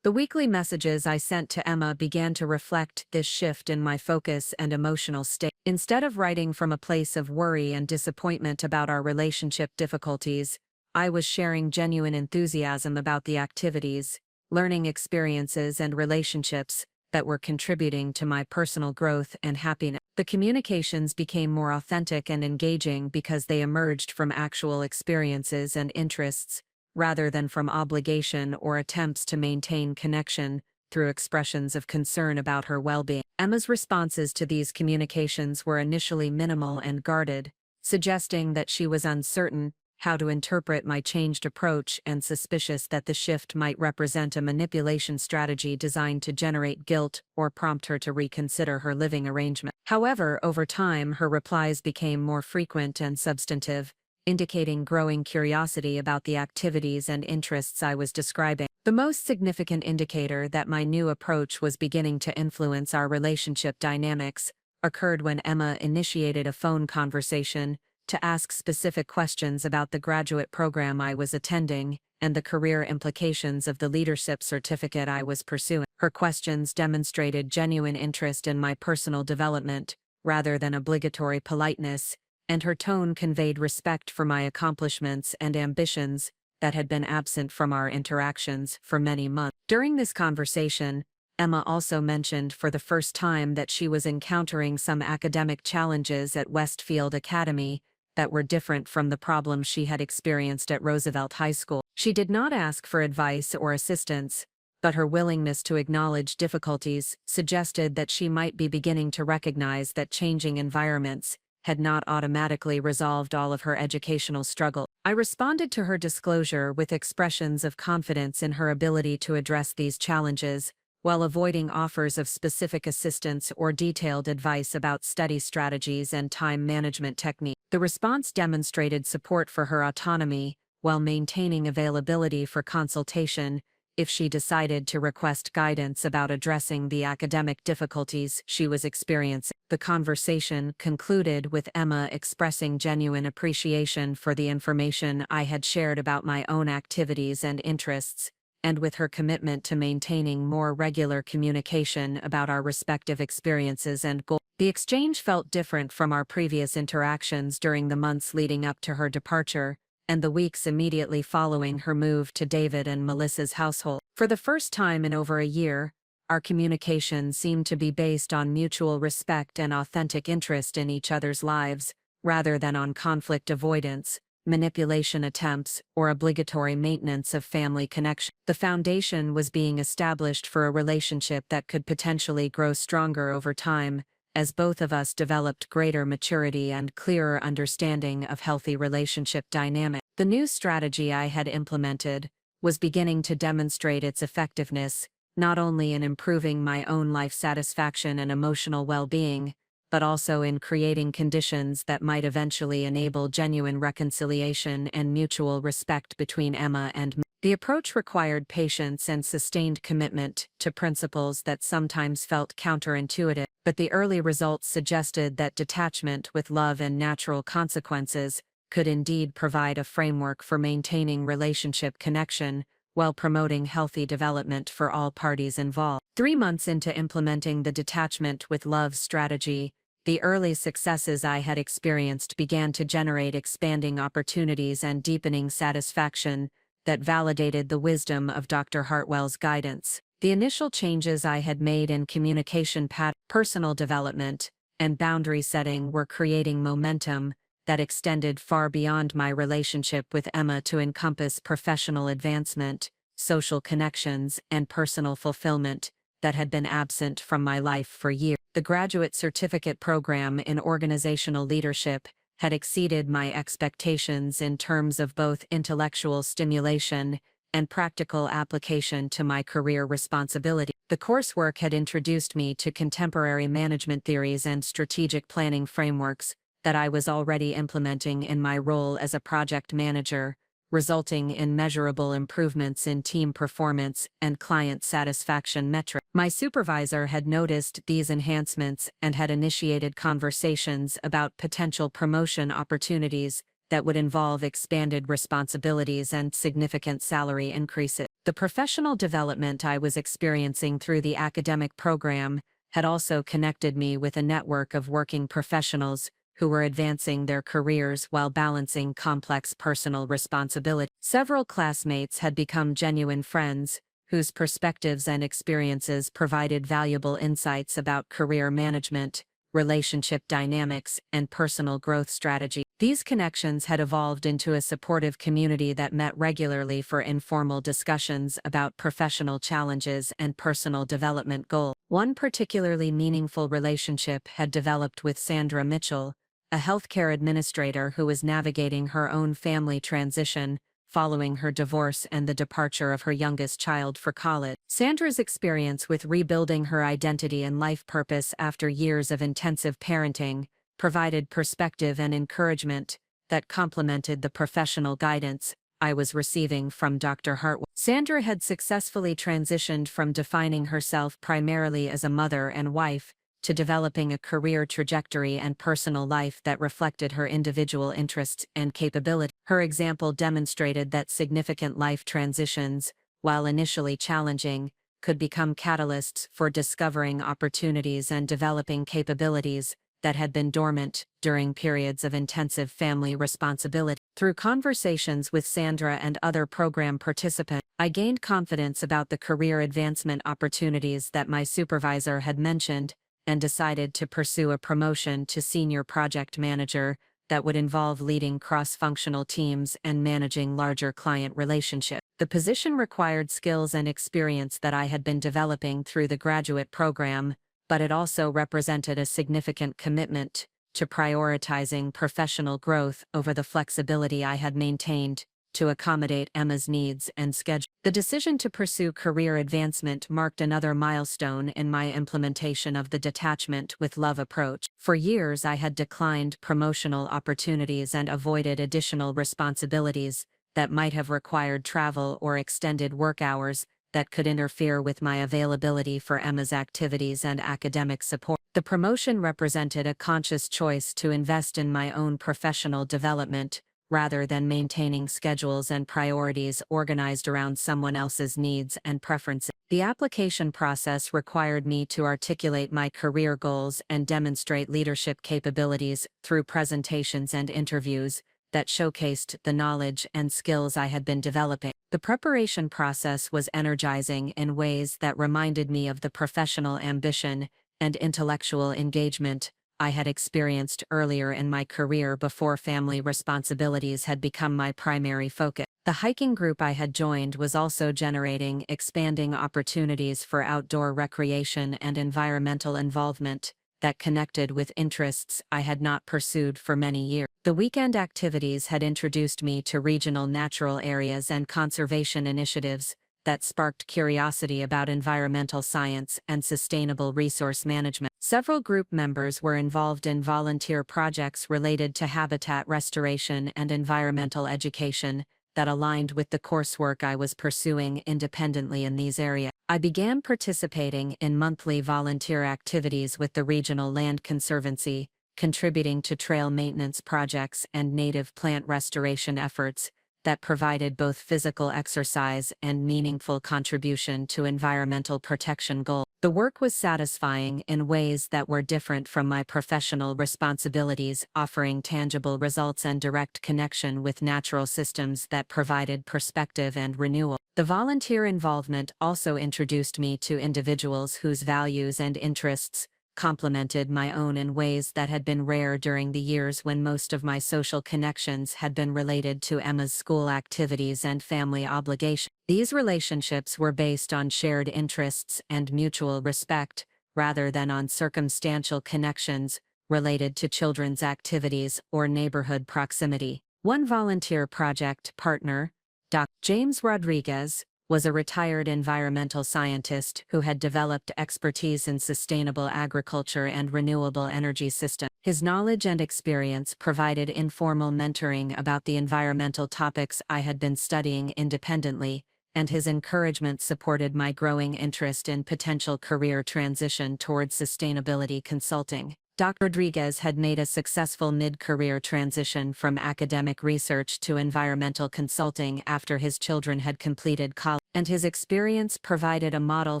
The weekly messages I sent to Emma began to reflect this shift in my focus and emotional state. Instead of writing from a place of worry and disappointment about our relationship difficulties, I was sharing genuine enthusiasm about the activities, learning experiences, and relationships that were contributing to my personal growth and happiness. The communications became more authentic and engaging because they emerged from actual experiences and interests, rather than from obligation or attempts to maintain connection through expressions of concern about her well-being. Emma's responses to these communications were initially minimal and guarded, suggesting that she was uncertain how to interpret my changed approach and suspicious that the shift might represent a manipulation strategy designed to generate guilt or prompt her to reconsider her living arrangement. However, over time, her replies became more frequent and substantive, indicating growing curiosity about the activities and interests I was describing. The most significant indicator that my new approach was beginning to influence our relationship dynamics occurred when Emma initiated a phone conversation to ask specific questions about the graduate program I was attending and the career implications of the leadership certificate I was pursuing. Her questions demonstrated genuine interest in my personal development, rather than obligatory politeness, and her tone conveyed respect for my accomplishments and ambitions that had been absent from our interactions for many months. During this conversation, Emma also mentioned for the first time that she was encountering some academic challenges at Westfield Academy that were different from the problems she had experienced at Roosevelt High School. She did not ask for advice or assistance, but her willingness to acknowledge difficulties suggested that she might be beginning to recognize that changing environments had not automatically resolved all of her educational struggle. I responded to her disclosure with expressions of confidence in her ability to address these challenges, while avoiding offers of specific assistance or detailed advice about study strategies and time management techniques. The response demonstrated support for her autonomy, while maintaining availability for consultation if she decided to request guidance about addressing the academic difficulties she was experiencing. The conversation concluded with Emma expressing genuine appreciation for the information I had shared about my own activities and interests, and with her commitment to maintaining more regular communication about our respective experiences and goals. The exchange felt different from our previous interactions during the months leading up to her departure, and the weeks immediately following her move to David and Melissa's household. For the first time in over a year, our communication seemed to be based on mutual respect and authentic interest in each other's lives, rather than on conflict avoidance, manipulation attempts, or obligatory maintenance of family connection. The foundation was being established for a relationship that could potentially grow stronger over time, as both of us developed greater maturity and clearer understanding of healthy relationship dynamics. The new strategy I had implemented was beginning to demonstrate its effectiveness, not only in improving my own life satisfaction and emotional well-being, but also in creating conditions that might eventually enable genuine reconciliation and mutual respect between Emma and me. The approach required patience and sustained commitment to principles that sometimes felt counterintuitive, but the early results suggested that detachment with love and natural consequences could indeed provide a framework for maintaining relationship connection while promoting healthy development for all parties involved. 3 months into implementing the detachment with love strategy, the early successes I had experienced began to generate expanding opportunities and deepening satisfaction that validated the wisdom of Dr. Hartwell's guidance. The initial changes I had made in communication pattern, personal development, and boundary setting were creating momentum that extended far beyond my relationship with Emma to encompass professional advancement, social connections, and personal fulfillment that had been absent from my life for years. The graduate certificate program in organizational leadership had exceeded my expectations in terms of both intellectual stimulation and practical application to my career responsibility. The coursework had introduced me to contemporary management theories and strategic planning frameworks that I was already implementing in my role as a project manager, resulting in measurable improvements in team performance and client satisfaction metrics. My supervisor had noticed these enhancements and had initiated conversations about potential promotion opportunities that would involve expanded responsibilities and significant salary increases. The professional development I was experiencing through the academic program had also connected me with a network of working professionals who were advancing their careers while balancing complex personal responsibilities. Several classmates had become genuine friends, whose perspectives and experiences provided valuable insights about career management, relationship dynamics, and personal growth strategy. These connections had evolved into a supportive community that met regularly for informal discussions about professional challenges and personal development goals. One particularly meaningful relationship had developed with Sandra Mitchell, a healthcare administrator who was navigating her own family transition following her divorce and the departure of her youngest child for college. Sandra's experience with rebuilding her identity and life purpose after years of intensive parenting provided perspective and encouragement that complemented the professional guidance I was receiving from Dr. Hartwell. Sandra had successfully transitioned from defining herself primarily as a mother and wife to developing a career trajectory and personal life that reflected her individual interests and capability. Her example demonstrated that significant life transitions, while initially challenging, could become catalysts for discovering opportunities and developing capabilities that had been dormant during periods of intensive family responsibility. Through conversations with Sandra and other program participants, I gained confidence about the career advancement opportunities that my supervisor had mentioned, and decided to pursue a promotion to senior project manager that would involve leading cross-functional teams and managing larger client relationships. The position required skills and experience that I had been developing through the graduate program, but it also represented a significant commitment to prioritizing professional growth over the flexibility I had maintained to accommodate Emma's needs and schedule. The decision to pursue career advancement marked another milestone in my implementation of the detachment with love approach. For years I had declined promotional opportunities and avoided additional responsibilities that might have required travel or extended work hours that could interfere with my availability for Emma's activities and academic support. The promotion represented a conscious choice to invest in my own professional development, rather than maintaining schedules and priorities organized around someone else's needs and preferences. The application process required me to articulate my career goals and demonstrate leadership capabilities through presentations and interviews that showcased the knowledge and skills I had been developing. The preparation process was energizing in ways that reminded me of the professional ambition and intellectual engagement I had experienced earlier in my career before family responsibilities had become my primary focus. The hiking group I had joined was also generating expanding opportunities for outdoor recreation and environmental involvement that connected with interests I had not pursued for many years. The weekend activities had introduced me to regional natural areas and conservation initiatives that sparked curiosity about environmental science and sustainable resource management. Several group members were involved in volunteer projects related to habitat restoration and environmental education that aligned with the coursework I was pursuing independently in these areas. I began participating in monthly volunteer activities with the Regional Land Conservancy, contributing to trail maintenance projects and native plant restoration efforts that provided both physical exercise and meaningful contribution to environmental protection goals. The work was satisfying in ways that were different from my professional responsibilities, offering tangible results and direct connection with natural systems that provided perspective and renewal. The volunteer involvement also introduced me to individuals whose values and interests complemented my own in ways that had been rare during the years when most of my social connections had been related to Emma's school activities and family obligations. These relationships were based on shared interests and mutual respect, rather than on circumstantial connections related to children's activities or neighborhood proximity. One volunteer project partner, Dr. James Rodriguez, was a retired environmental scientist who had developed expertise in sustainable agriculture and renewable energy systems. His knowledge and experience provided informal mentoring about the environmental topics I had been studying independently, and his encouragement supported my growing interest in potential career transition towards sustainability consulting. Dr. Rodriguez had made a successful mid-career transition from academic research to environmental consulting after his children had completed college, and his experience provided a model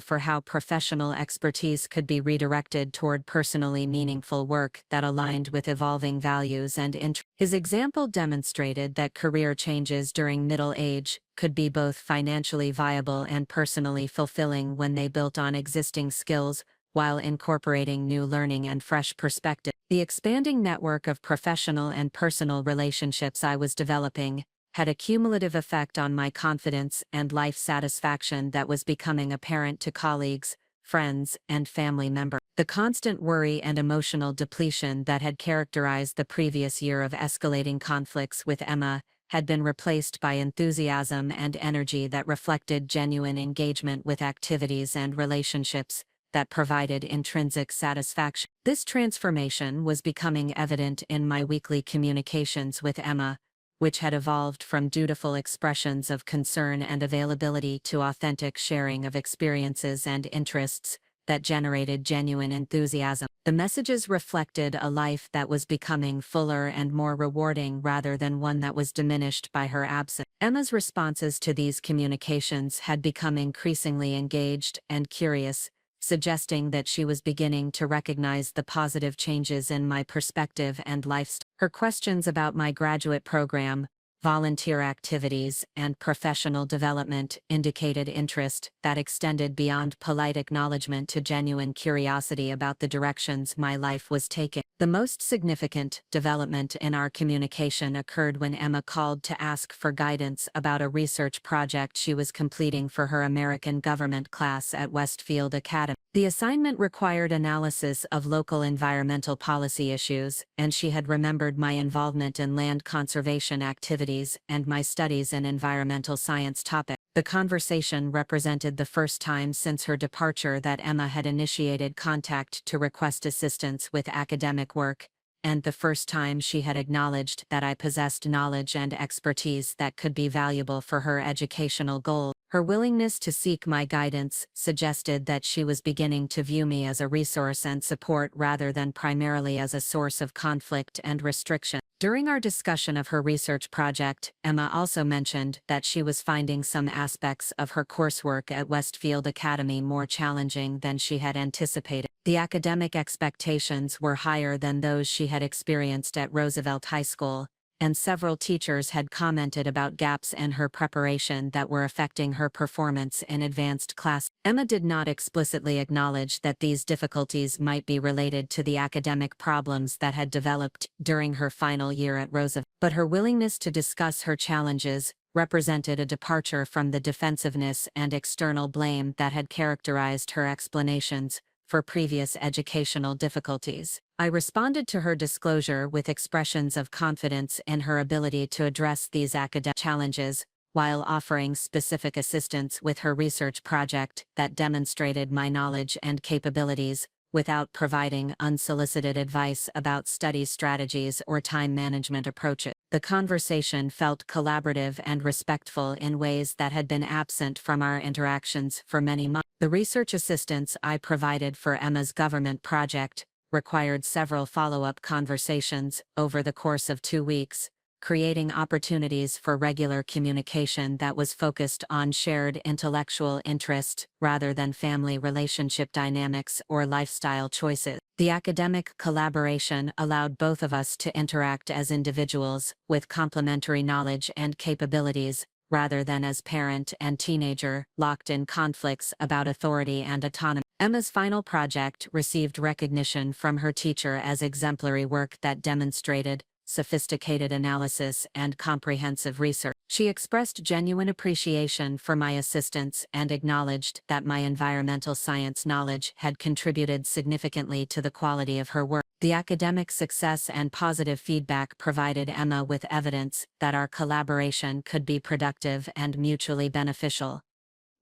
for how professional expertise could be redirected toward personally meaningful work that aligned with evolving values and interests. His example demonstrated that career changes during middle age could be both financially viable and personally fulfilling when they built on existing skills, while incorporating new learning and fresh perspective. The expanding network of professional and personal relationships I was developing had a cumulative effect on my confidence and life satisfaction that was becoming apparent to colleagues, friends, and family members. The constant worry and emotional depletion that had characterized the previous year of escalating conflicts with Emma had been replaced by enthusiasm and energy that reflected genuine engagement with activities and relationships that provided intrinsic satisfaction. This transformation was becoming evident in my weekly communications with Emma, which had evolved from dutiful expressions of concern and availability to authentic sharing of experiences and interests that generated genuine enthusiasm. The messages reflected a life that was becoming fuller and more rewarding rather than one that was diminished by her absence. Emma's responses to these communications had become increasingly engaged and curious, suggesting that she was beginning to recognize the positive changes in my perspective and lifestyle. Her questions about my graduate program, volunteer activities, and professional development indicated interest that extended beyond polite acknowledgement to genuine curiosity about the directions my life was taking. The most significant development in our communication occurred when Emma called to ask for guidance about a research project she was completing for her American government class at Westfield Academy. The assignment required analysis of local environmental policy issues, and she had remembered my involvement in land conservation activities and my studies in environmental science topics. The conversation represented the first time since her departure that Emma had initiated contact to request assistance with academic work, and the first time she had acknowledged that I possessed knowledge and expertise that could be valuable for her educational goals. Her willingness to seek my guidance suggested that she was beginning to view me as a resource and support rather than primarily as a source of conflict and restriction. During our discussion of her research project, Emma also mentioned that she was finding some aspects of her coursework at Westfield Academy more challenging than she had anticipated. The academic expectations were higher than those she had experienced at Roosevelt High School, and several teachers had commented about gaps in her preparation that were affecting her performance in advanced class. Emma did not explicitly acknowledge that these difficulties might be related to the academic problems that had developed during her final year at Roosevelt, but her willingness to discuss her challenges represented a departure from the defensiveness and external blame that had characterized her explanations for previous educational difficulties. I responded to her disclosure with expressions of confidence in her ability to address these academic challenges, while offering specific assistance with her research project that demonstrated my knowledge and capabilities without providing unsolicited advice about study strategies or time management approaches. The conversation felt collaborative and respectful in ways that had been absent from our interactions for many months. The research assistance I provided for Emma's government project required several follow-up conversations over the course of 2 weeks, creating opportunities for regular communication that was focused on shared intellectual interest rather than family relationship dynamics or lifestyle choices. The academic collaboration allowed both of us to interact as individuals with complementary knowledge and capabilities, rather than as parent and teenager locked in conflicts about authority and autonomy. Emma's final project received recognition from her teacher as exemplary work that demonstrated sophisticated analysis and comprehensive research. She expressed genuine appreciation for my assistance and acknowledged that my environmental science knowledge had contributed significantly to the quality of her work. The academic success and positive feedback provided Emma with evidence that our collaboration could be productive and mutually beneficial.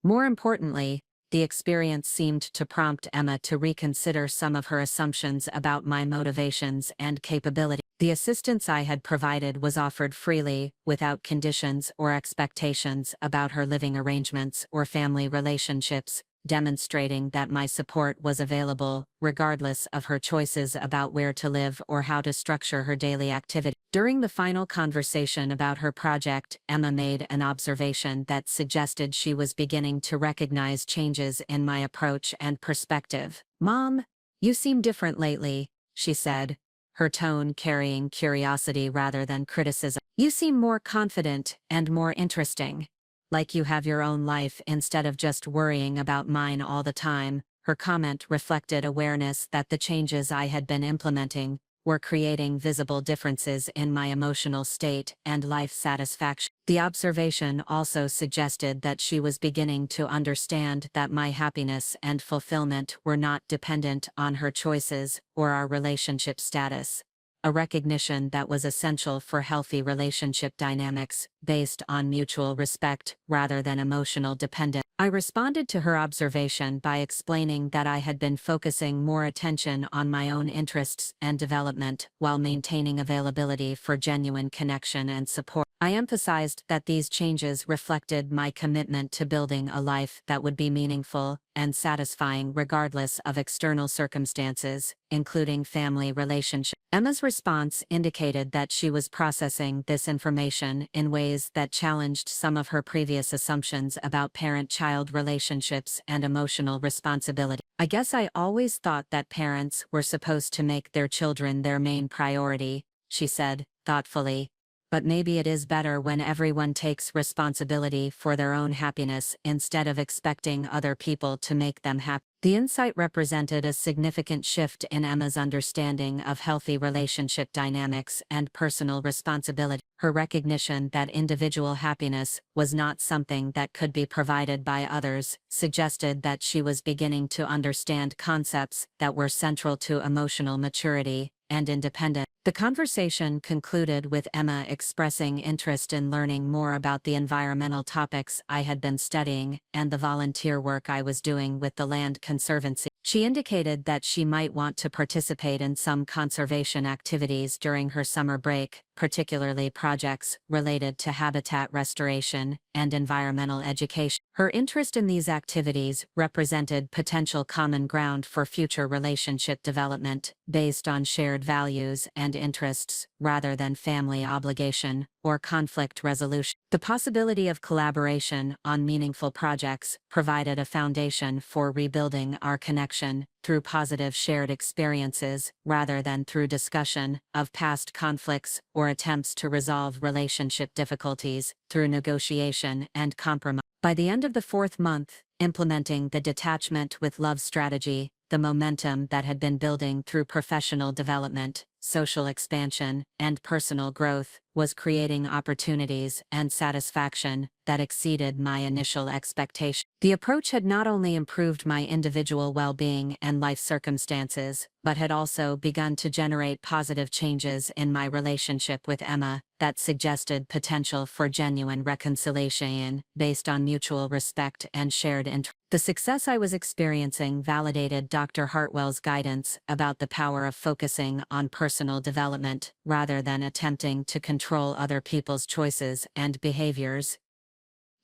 More importantly, the experience seemed to prompt Emma to reconsider some of her assumptions about my motivations and capability. The assistance I had provided was offered freely, without conditions or expectations about her living arrangements or family relationships, demonstrating that my support was available, regardless of her choices about where to live or how to structure her daily activity. During the final conversation about her project, Emma made an observation that suggested she was beginning to recognize changes in my approach and perspective. "Mom, you seem different lately," she said, her tone carrying curiosity rather than criticism. "You seem more confident and more interesting. Like you have your own life instead of just worrying about mine all the time." Her comment reflected awareness that the changes I had been implementing were creating visible differences in my emotional state and life satisfaction. The observation also suggested that she was beginning to understand that my happiness and fulfillment were not dependent on her choices or our relationship status, a recognition that was essential for healthy relationship dynamics based on mutual respect rather than emotional dependence. I responded to her observation by explaining that I had been focusing more attention on my own interests and development while maintaining availability for genuine connection and support. I emphasized that these changes reflected my commitment to building a life that would be meaningful and satisfying regardless of external circumstances, including family relationships. Emma's response indicated that she was processing this information in ways that challenged some of her previous assumptions about parent-child relationships and emotional responsibility. "I guess I always thought that parents were supposed to make their children their main priority," she said, thoughtfully. "But maybe it is better when everyone takes responsibility for their own happiness instead of expecting other people to make them happy." The insight represented a significant shift in Emma's understanding of healthy relationship dynamics and personal responsibility. Her recognition that individual happiness was not something that could be provided by others suggested that she was beginning to understand concepts that were central to emotional maturity and independence. The conversation concluded with Emma expressing interest in learning more about the environmental topics I had been studying and the volunteer work I was doing with the Land Conservancy. She indicated that she might want to participate in some conservation activities during her summer break, particularly projects related to habitat restoration and environmental education. Her interest in these activities represented potential common ground for future relationship development based on shared values and interests, rather than family obligation or conflict resolution. The possibility of collaboration on meaningful projects provided a foundation for rebuilding our connection through positive shared experiences rather than through discussion of past conflicts or attempts to resolve relationship difficulties through negotiation and compromise. By the end of the 4th month, implementing the detachment with love strategy, the momentum that had been building through professional development social expansion, and personal growth, was creating opportunities and satisfaction that exceeded my initial expectations. The approach had not only improved my individual well-being and life circumstances, but had also begun to generate positive changes in my relationship with Emma that suggested potential for genuine reconciliation based on mutual respect and shared interest. The success I was experiencing validated Dr. Hartwell's guidance about the power of focusing on personal development rather than attempting to control other people's choices and behaviors.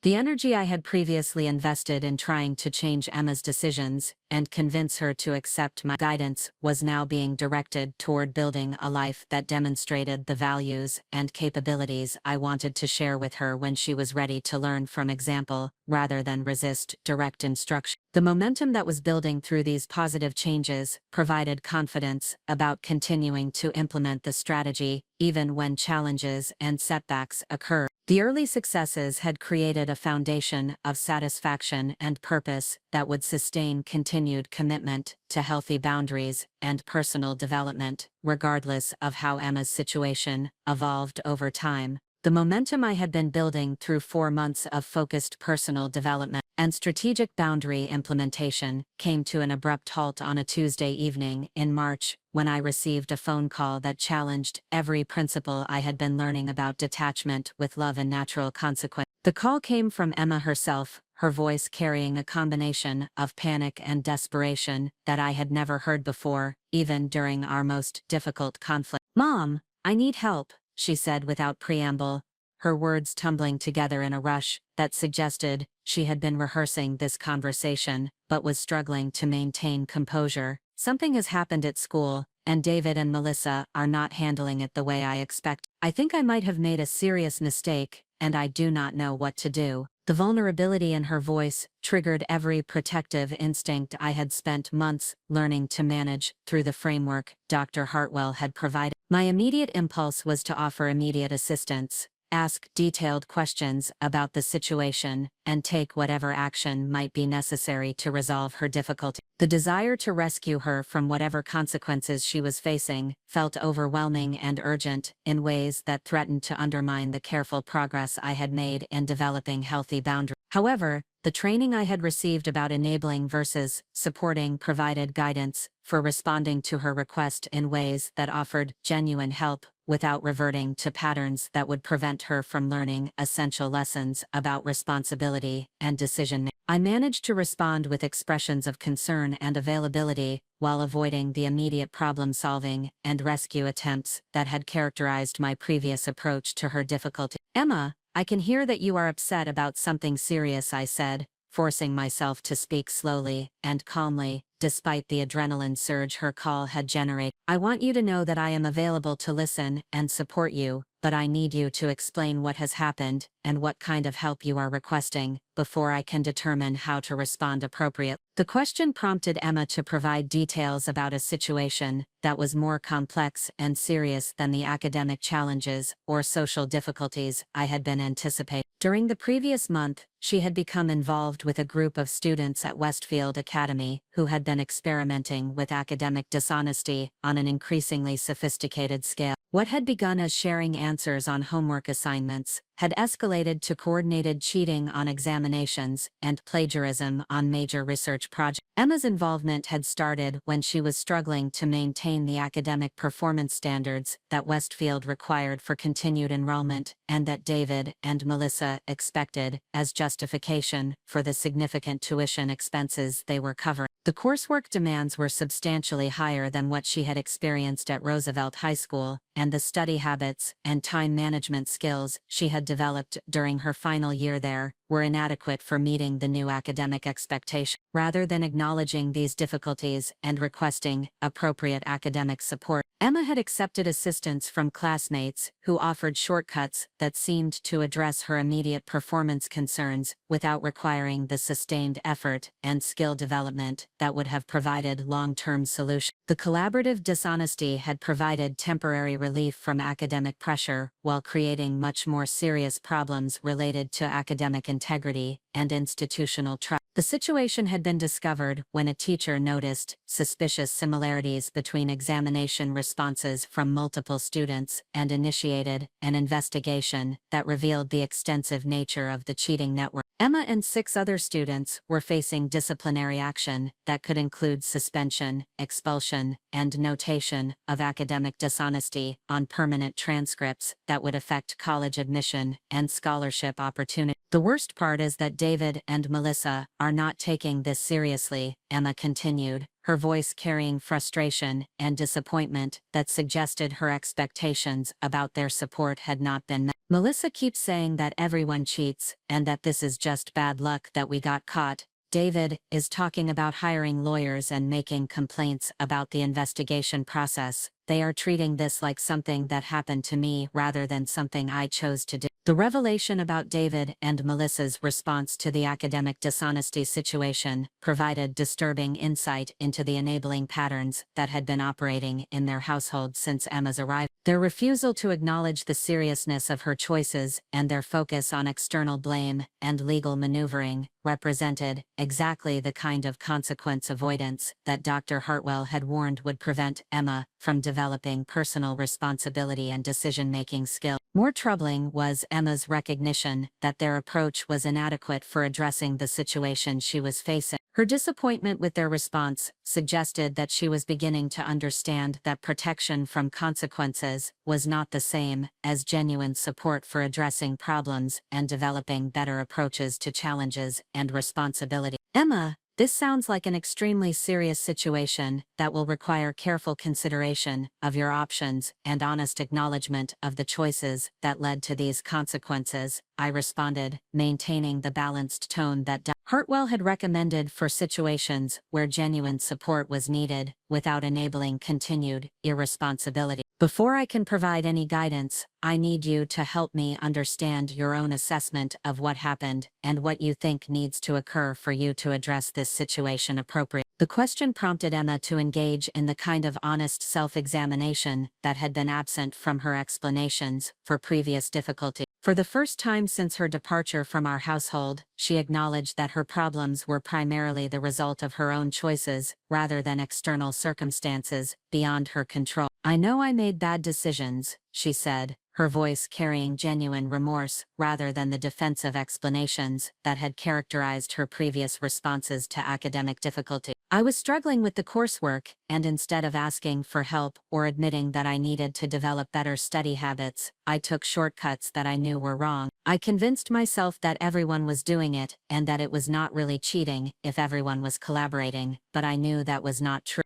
The energy I had previously invested in trying to change Emma's decisions and convince her to accept my guidance was now being directed toward building a life that demonstrated the values and capabilities I wanted to share with her when she was ready to learn from example, rather than resist direct instruction. The momentum that was building through these positive changes provided confidence about continuing to implement the strategy, even when challenges and setbacks occurred. The early successes had created a foundation of satisfaction and purpose that would sustain continued commitment to healthy boundaries and personal development, regardless of how Emma's situation evolved over time. The momentum I had been building through 4 months of focused personal development and strategic boundary implementation came to an abrupt halt on a Tuesday evening in March, when I received a phone call that challenged every principle I had been learning about detachment with love and natural consequence. The call came from Emma herself, her voice carrying a combination of panic and desperation that I had never heard before, even during our most difficult conflict. "Mom, I need help," she said without preamble, her words tumbling together in a rush that suggested she had been rehearsing this conversation but was struggling to maintain composure. "Something has happened at school, and David and Melissa are not handling it the way I expect. I think I might have made a serious mistake, and I do not know what to do." The vulnerability in her voice triggered every protective instinct I had spent months learning to manage through the framework Dr. Hartwell had provided. My immediate impulse was to offer immediate assistance, ask detailed questions about the situation, and take whatever action might be necessary to resolve her difficulty. The desire to rescue her from whatever consequences she was facing felt overwhelming and urgent in ways that threatened to undermine the careful progress I had made in developing healthy boundaries. However, the training I had received about enabling versus supporting provided guidance for responding to her request in ways that offered genuine help without reverting to patterns that would prevent her from learning essential lessons about responsibility and decision-making. I managed to respond with expressions of concern and availability while avoiding the immediate problem-solving and rescue attempts that had characterized my previous approach to her difficulty. "Emma, I can hear that you are upset about something serious," I said, forcing myself to speak slowly and calmly, despite the adrenaline surge her call had generated. "I want you to know that I am available to listen and support you, but I need you to explain what has happened and what kind of help you are requesting before I can determine how to respond appropriately." The question prompted Emma to provide details about a situation that was more complex and serious than the academic challenges or social difficulties I had been anticipating. During the previous month, she had become involved with a group of students at Westfield Academy who had been experimenting with academic dishonesty on an increasingly sophisticated scale. What had begun as sharing answers on homework assignments had escalated to coordinated cheating on examinations and plagiarism on major research projects. Emma's involvement had started when she was struggling to maintain the academic performance standards that Westfield required for continued enrollment and that David and Melissa expected as justification for the significant tuition expenses they were covering. The coursework demands were substantially higher than what she had experienced at Roosevelt High School, and the study habits and time management skills she had developed during her final year there were inadequate for meeting the new academic expectation. Rather than acknowledging these difficulties and requesting appropriate academic support, Emma had accepted assistance from classmates who offered shortcuts that seemed to address her immediate performance concerns without requiring the sustained effort and skill development that would have provided long-term solutions. The collaborative dishonesty had provided temporary relief from academic pressure while creating much more serious problems related to academic integrity and institutional trust. The situation had been discovered when a teacher noticed suspicious similarities between examination responses from multiple students and initiated an investigation that revealed the extensive nature of the cheating network. Emma and 6 other students were facing disciplinary action that could include suspension, expulsion, and notation of academic dishonesty on permanent transcripts that would affect college admission and scholarship opportunities. The worst part is that David and Melissa are not taking this seriously, Emma continued, her voice carrying frustration and disappointment that suggested her expectations about their support had not been met. Melissa keeps saying that everyone cheats and that this is just bad luck that we got caught. David is talking about hiring lawyers and making complaints about the investigation process. They are treating this like something that happened to me rather than something I chose to do. The revelation about David and Melissa's response to the academic dishonesty situation provided disturbing insight into the enabling patterns that had been operating in their household since Emma's arrival. Their refusal to acknowledge the seriousness of her choices and their focus on external blame and legal maneuvering represented exactly the kind of consequence avoidance that Dr. Hartwell had warned would prevent Emma from developing personal responsibility and decision-making skills. More troubling was Emma's recognition that their approach was inadequate for addressing the situation she was facing. Her disappointment with their response suggested that she was beginning to understand that protection from consequences was not the same as genuine support for addressing problems and developing better approaches to challenges and responsibility. Emma, this sounds like an extremely serious situation that will require careful consideration of your options and honest acknowledgement of the choices that led to these consequences, I responded, maintaining the balanced tone that Hartwell had recommended for situations where genuine support was needed without enabling continued irresponsibility. Before I can provide any guidance, I need you to help me understand your own assessment of what happened and what you think needs to occur for you to address this situation appropriately. The question prompted Emma to engage in the kind of honest self-examination that had been absent from her explanations for previous difficulty. For the first time since her departure from our household, she acknowledged that her problems were primarily the result of her own choices, rather than external circumstances beyond her control. I know I made bad decisions, she said, her voice carrying genuine remorse rather than the defensive explanations that had characterized her previous responses to academic difficulty. I was struggling with the coursework, and instead of asking for help or admitting that I needed to develop better study habits, I took shortcuts that I knew were wrong. I convinced myself that everyone was doing it and that it was not really cheating if everyone was collaborating, but I knew that was not true.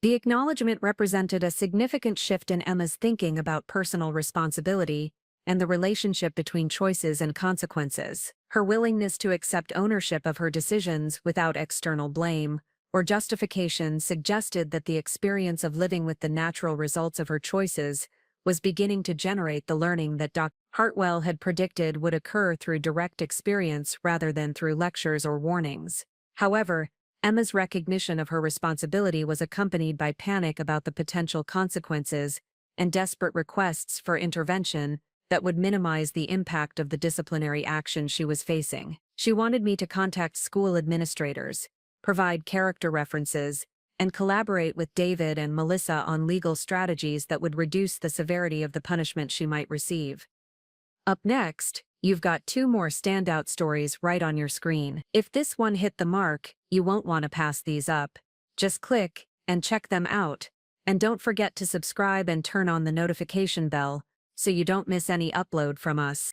The acknowledgement represented a significant shift in Emma's thinking about personal responsibility and the relationship between choices and consequences. Her willingness to accept ownership of her decisions without external blame or justification suggested that the experience of living with the natural results of her choices was beginning to generate the learning that Dr. Hartwell had predicted would occur through direct experience rather than through lectures or warnings. However, Emma's recognition of her responsibility was accompanied by panic about the potential consequences and desperate requests for intervention that would minimize the impact of the disciplinary action she was facing. She wanted me to contact school administrators, provide character references, and collaborate with David and Melissa on legal strategies that would reduce the severity of the punishment she might receive. Up next, you've got 2 more standout stories right on your screen. If this one hit the mark, you won't want to pass these up. Just click and check them out. And don't forget to subscribe and turn on the notification bell so you don't miss any upload from us.